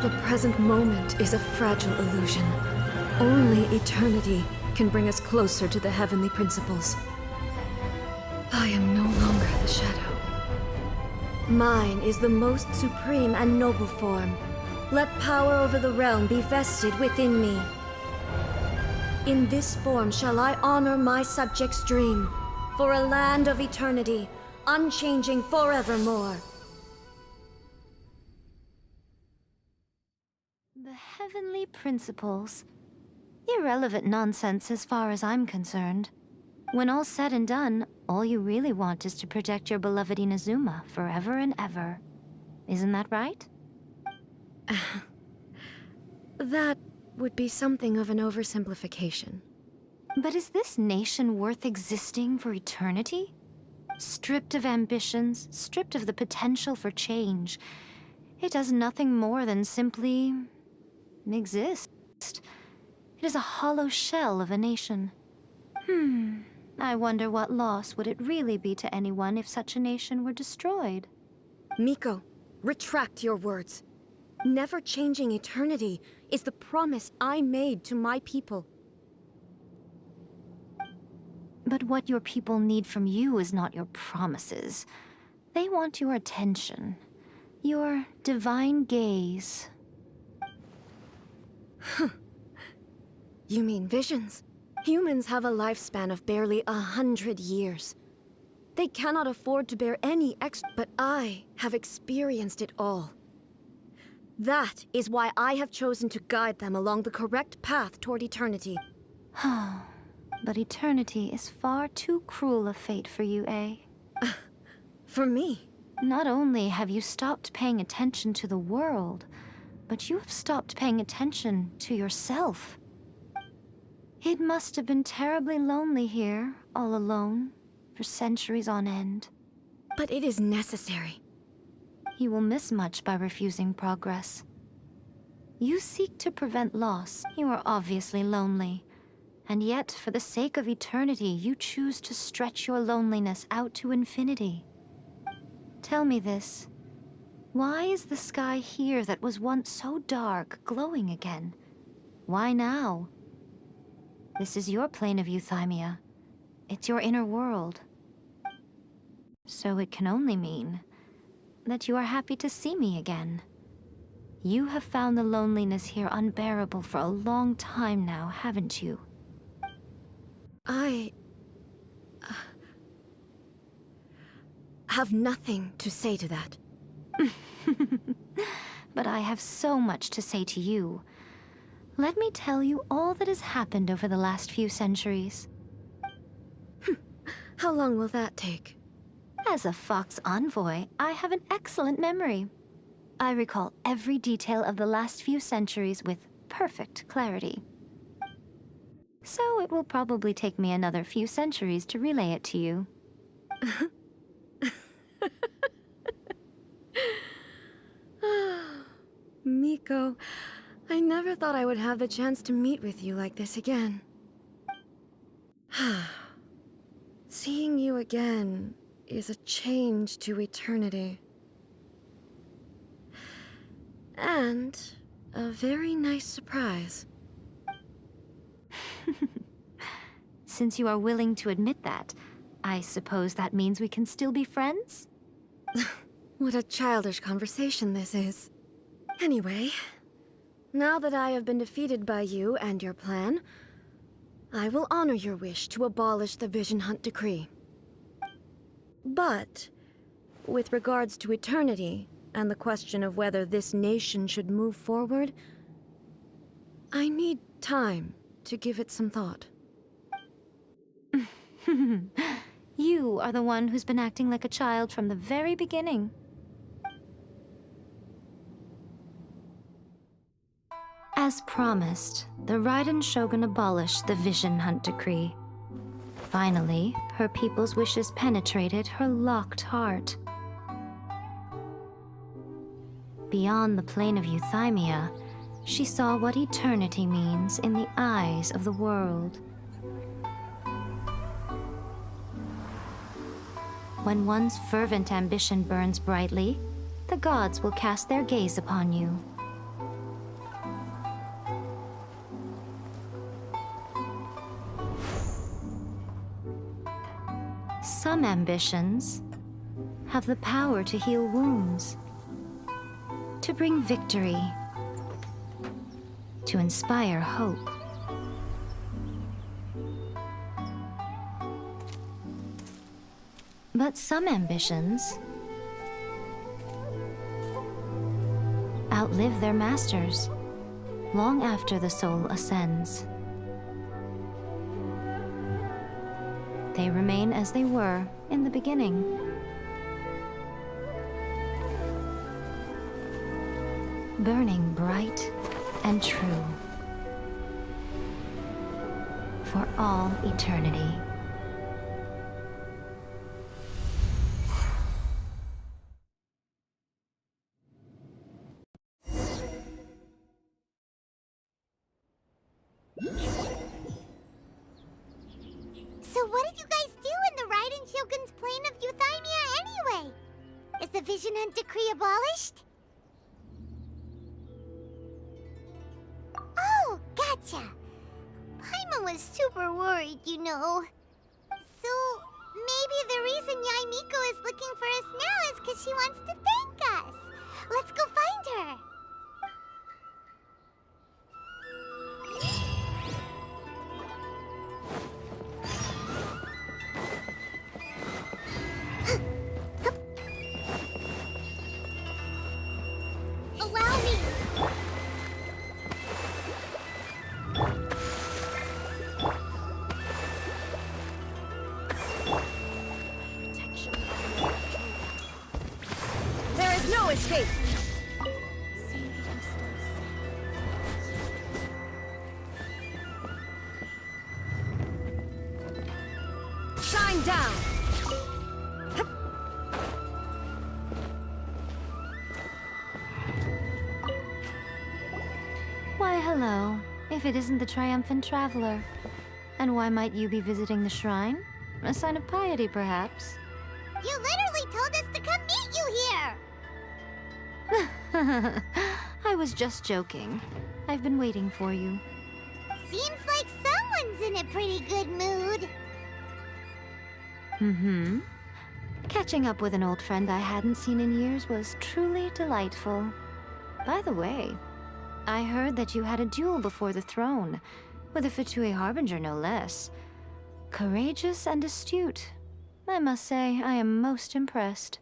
The present moment is a fragile illusion. Only eternity can bring us closer to the heavenly principles. I am no longer the shadow. Mine is the most supreme and noble form. Let power over the realm be vested within me. In this form shall I honor my subjects' dream, for a land of eternity, unchanging forevermore. The heavenly principles. Irrelevant nonsense as far as I'm concerned. When all's said and done, all you really want is to protect your beloved Inazuma forever and ever. Isn't that right? That would be something of an oversimplification. But is this nation worth existing for eternity? Stripped of ambitions, stripped of the potential for change, it does nothing more than simply exist. It is a hollow shell of a nation. I wonder what loss would it really be to anyone if such a nation were destroyed? Miko, retract your words. Never changing eternity is the promise I made to my people. But what your people need from you is not your promises. They want your attention. Your divine gaze. You mean visions? Humans have a lifespan of barely 100 years. They cannot afford to bear any extra, but I have experienced it all. That is why I have chosen to guide them along the correct path toward eternity. But eternity is far too cruel a fate for you, eh? For me? Not only have you stopped paying attention to the world, but you have stopped paying attention to yourself. It must have been terribly lonely here, all alone, for centuries on end. But it is necessary. You will miss much by refusing progress. You seek to prevent loss. You are obviously lonely. And yet, for the sake of eternity, you choose to stretch your loneliness out to infinity. Tell me this. Why is the sky here that was once so dark glowing again? Why now? This is your plane of euthymia. It's your inner world. So it can only mean that you are happy to see me again. You have found the loneliness here unbearable for a long time now, haven't you? I have nothing to say to that. But I have so much to say to you. Let me tell you all that has happened over the last few centuries. How long will that take? As a Fox envoy, I have an excellent memory. I recall every detail of the last few centuries with perfect clarity. So it will probably take me another few centuries to relay it to you. Miko, I never thought I would have the chance to meet with you like this again. Seeing you again is a change to eternity. And a very nice surprise. Since you are willing to admit that, I suppose that means we can still be friends? What a childish conversation this is. Anyway, now that I have been defeated by you and your plan, I will honor your wish to abolish the Vision Hunt Decree. But, with regards to eternity, and the question of whether this nation should move forward, I need time to give it some thought. You are the one who's been acting like a child from the very beginning. As promised, the Raiden Shogun abolished the Vision Hunt Decree. Finally, her people's wishes penetrated her locked heart. Beyond the plane of Euthymia, she saw what eternity means in the eyes of the world. When one's fervent ambition burns brightly, the gods will cast their gaze upon you. Some ambitions have the power to heal wounds, to bring victory, to inspire hope. But some ambitions outlive their masters long after the soul ascends. They remain as they were in the beginning. Burning bright and true for all eternity. So what did you guys do in the Raiden Shogun's plane of Euthymia anyway? Is the Vision Hunt Decree abolished? Oh, gotcha. Paimon was super worried, you know. So, maybe the reason Yaimiko is looking for us now is because she wants to thank us. Let's go find her. Allow me. There is no escape! Shine down! Why, hello, if it isn't the triumphant traveler. And why might you be visiting the shrine? A sign of piety, perhaps? You literally told us to come meet you here! I was just joking. I've been waiting for you. Seems like someone's in a pretty good mood. Mm-hmm. Catching up with an old friend I hadn't seen in years was truly delightful. By the way, I heard that you had a duel before the throne, with a Fatui Harbinger no less. Courageous and astute. I must say, I am most impressed.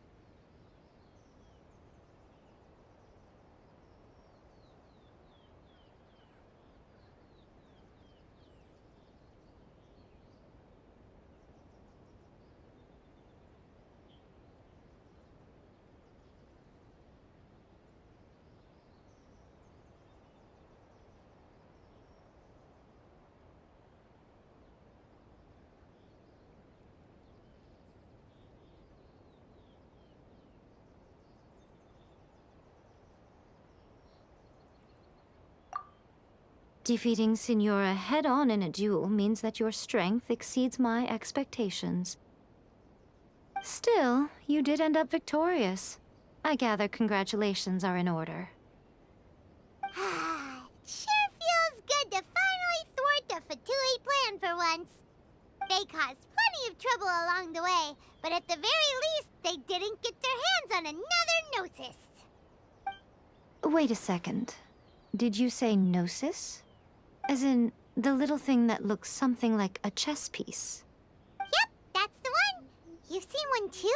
Defeating Signora head-on in a duel means that your strength exceeds my expectations. Still, you did end up victorious. I gather congratulations are in order. Sure feels good to finally thwart the Fatui plan for once. They caused plenty of trouble along the way, but at the very least, they didn't get their hands on another Gnosis. Wait a second. Did you say Gnosis? As in, the little thing that looks something like a chess piece? Yep, that's the one. You've seen one too?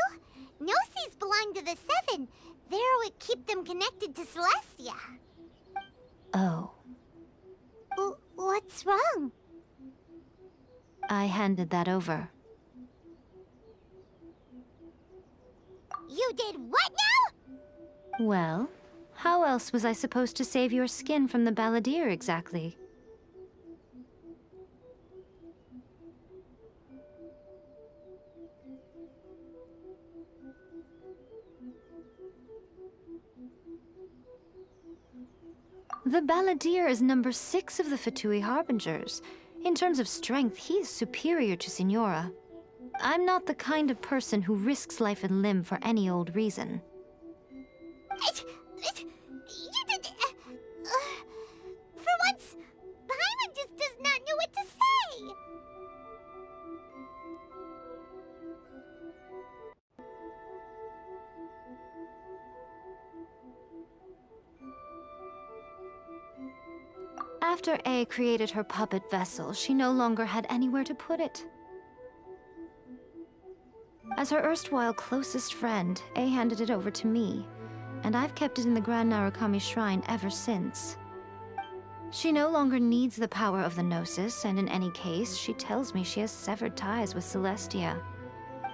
Gnosis belong to the Seven. They're what keep them connected to Celestia. Oh. What's wrong? I handed that over. You did what now? Well, how else was I supposed to save your skin from the balladeer exactly? The balladeer is number 6 of the Fatui Harbingers. In terms of strength, he is superior to Signora. I'm not the kind of person who risks life and limb for any old reason. You did... for once, Paimon just does not know what to say. After A created her puppet vessel, she no longer had anywhere to put it. As her erstwhile closest friend, A handed it over to me, and I've kept it in the Grand Narukami Shrine ever since. She no longer needs the power of the Gnosis, and in any case, she tells me she has severed ties with Celestia.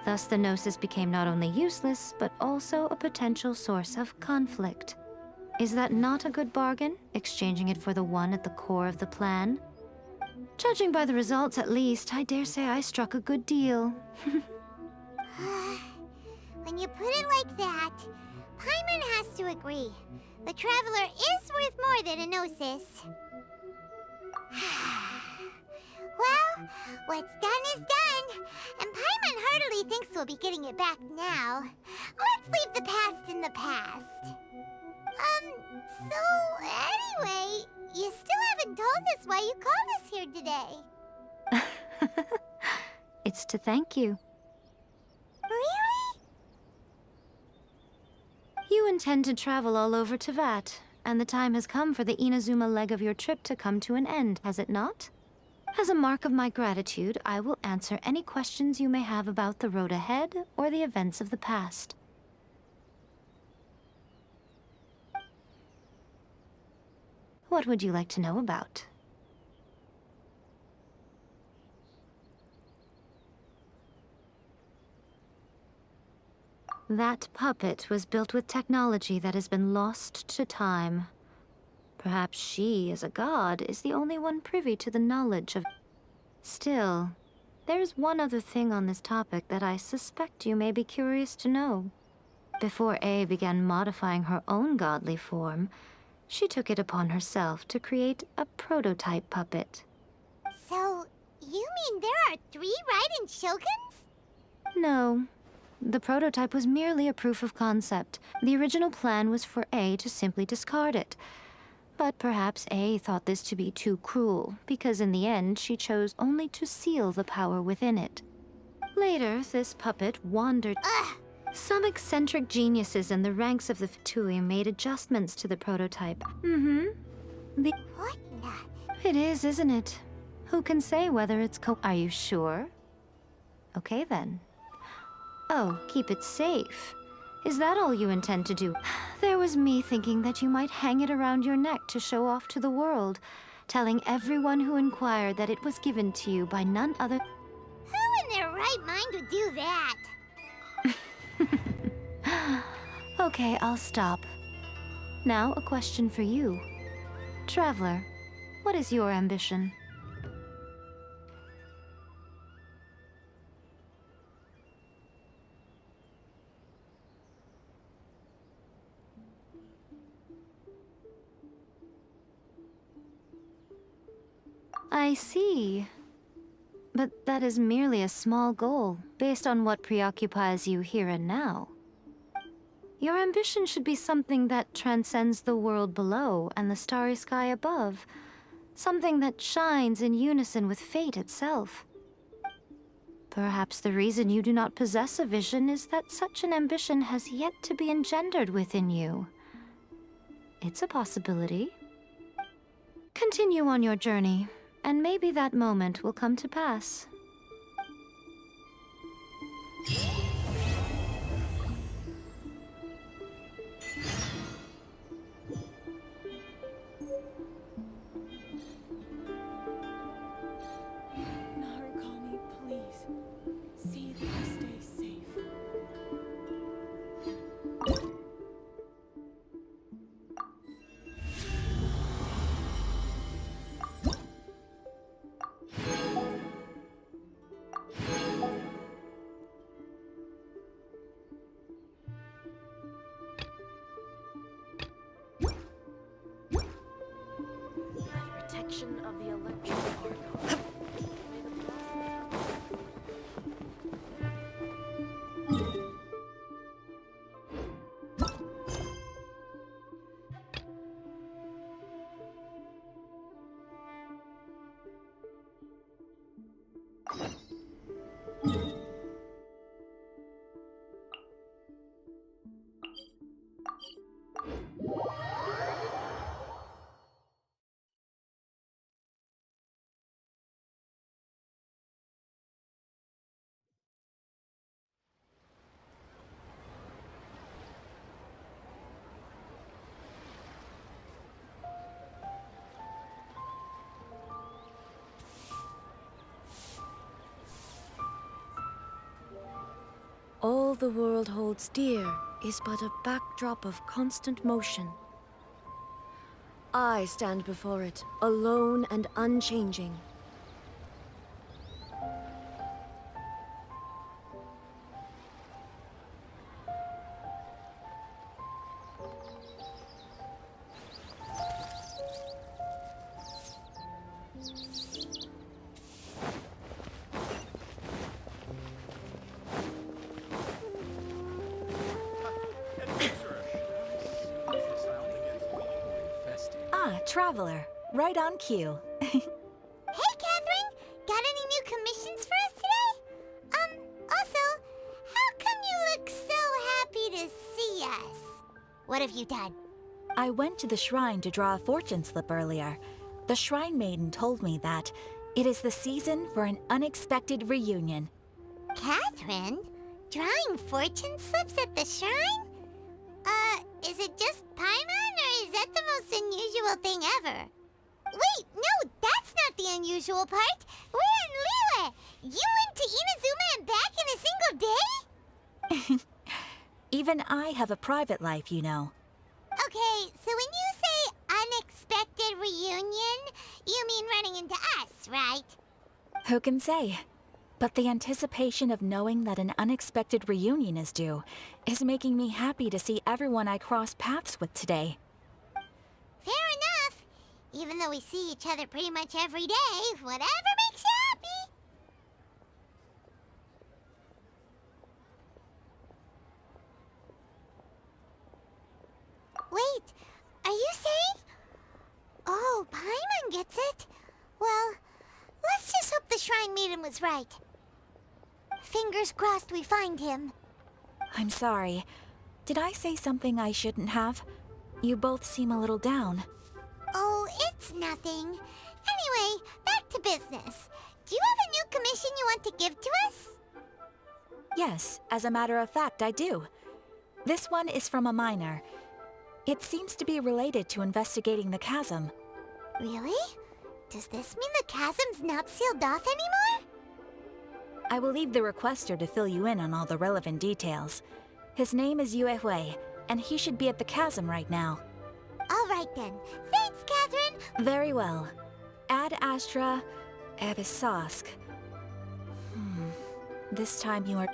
Thus, the Gnosis became not only useless, but also a potential source of conflict. Is that not a good bargain, exchanging it for the one at the core of the plan? Judging by the results, at least, I dare say I struck a good deal. When you put it like that, Paimon has to agree. The Traveler is worth more than a Gnosis. Well, what's done is done, and Paimon heartily thinks we'll be getting it back now. Let's leave the past in the past. So anyway, you still haven't told us why you called us here today. It's to thank you. Really? You intend to travel all over Tevat, and the time has come for the Inazuma leg of your trip to come to an end, has it not? As a mark of my gratitude, I will answer any questions you may have about the road ahead or the events of the past. What would you like to know about? That puppet was built with technology that has been lost to time. Perhaps she, as a god, is the only one privy to the knowledge of... Still, there's one other thing on this topic that I suspect you may be curious to know. Before A began modifying her own godly form, she took it upon herself to create a prototype puppet. So, you mean there are 3 Raiden Shoguns? No. The prototype was merely a proof of concept. The original plan was for A to simply discard it. But perhaps A thought this to be too cruel, because in the end she chose only to seal the power within it. Later, this puppet wandered... Some eccentric geniuses in the ranks of the Fatui made adjustments to the prototype. What the... It is, isn't it? Who can say whether it's Are you sure? Okay, then. Oh, keep it safe. Is that all you intend to do? There was me thinking that you might hang it around your neck to show off to the world, telling everyone who inquired that it was given to you by none other... Who in their right mind would do that? Okay, I'll stop. Now, a question for you. Traveler, what is your ambition? I see. But that is merely a small goal, based on what preoccupies you here and now. Your ambition should be something that transcends the world below and the starry sky above. Something that shines in unison with fate itself. Perhaps the reason you do not possess a vision is that such an ambition has yet to be engendered within you. It's a possibility. Continue on your journey, and maybe that moment will come to pass. Narukami, please. See that you stay safe. Protection of the electric arc. All the world holds dear is but a backdrop of constant motion. I stand before it, alone and unchanging. Traveler, right on cue. Hey, Catherine! Got any new commissions for us today? Also, how come you look so happy to see us? What have you done? I went to the shrine to draw a fortune slip earlier. The shrine maiden told me that it is the season for an unexpected reunion. Catherine? Drawing fortune slips at the shrine? Is it just Paimon, or is that the most unusual thing ever? Wait, no, that's not the unusual part. We're in Liyue. You went to Inazuma and back in a single day? Even I have a private life, you know. Okay, so when you say unexpected reunion, you mean running into us, right? Who can say? But the anticipation of knowing that an unexpected reunion is due is making me happy to see everyone I cross paths with today. Fair enough. Even though we see each other pretty much every day, whatever makes you happy. Wait, are you saying? Oh, Paimon gets it. Well, let's just hope the Shrine Maiden was right. Fingers crossed we find him. I'm sorry. Did I say something I shouldn't have? You both seem a little down. Oh, it's nothing. Anyway, back to business. Do you have a new commission you want to give to us? Yes, as a matter of fact, I do. This one is from a miner. It seems to be related to investigating the chasm. Really? Does this mean the chasm's not sealed off anymore? I will leave the requester to fill you in on all the relevant details. His name is Yue Hui, and he should be at the chasm right now. All right then. Thanks, Catherine. Very well. Ad Astra Abyssosque. This time you are...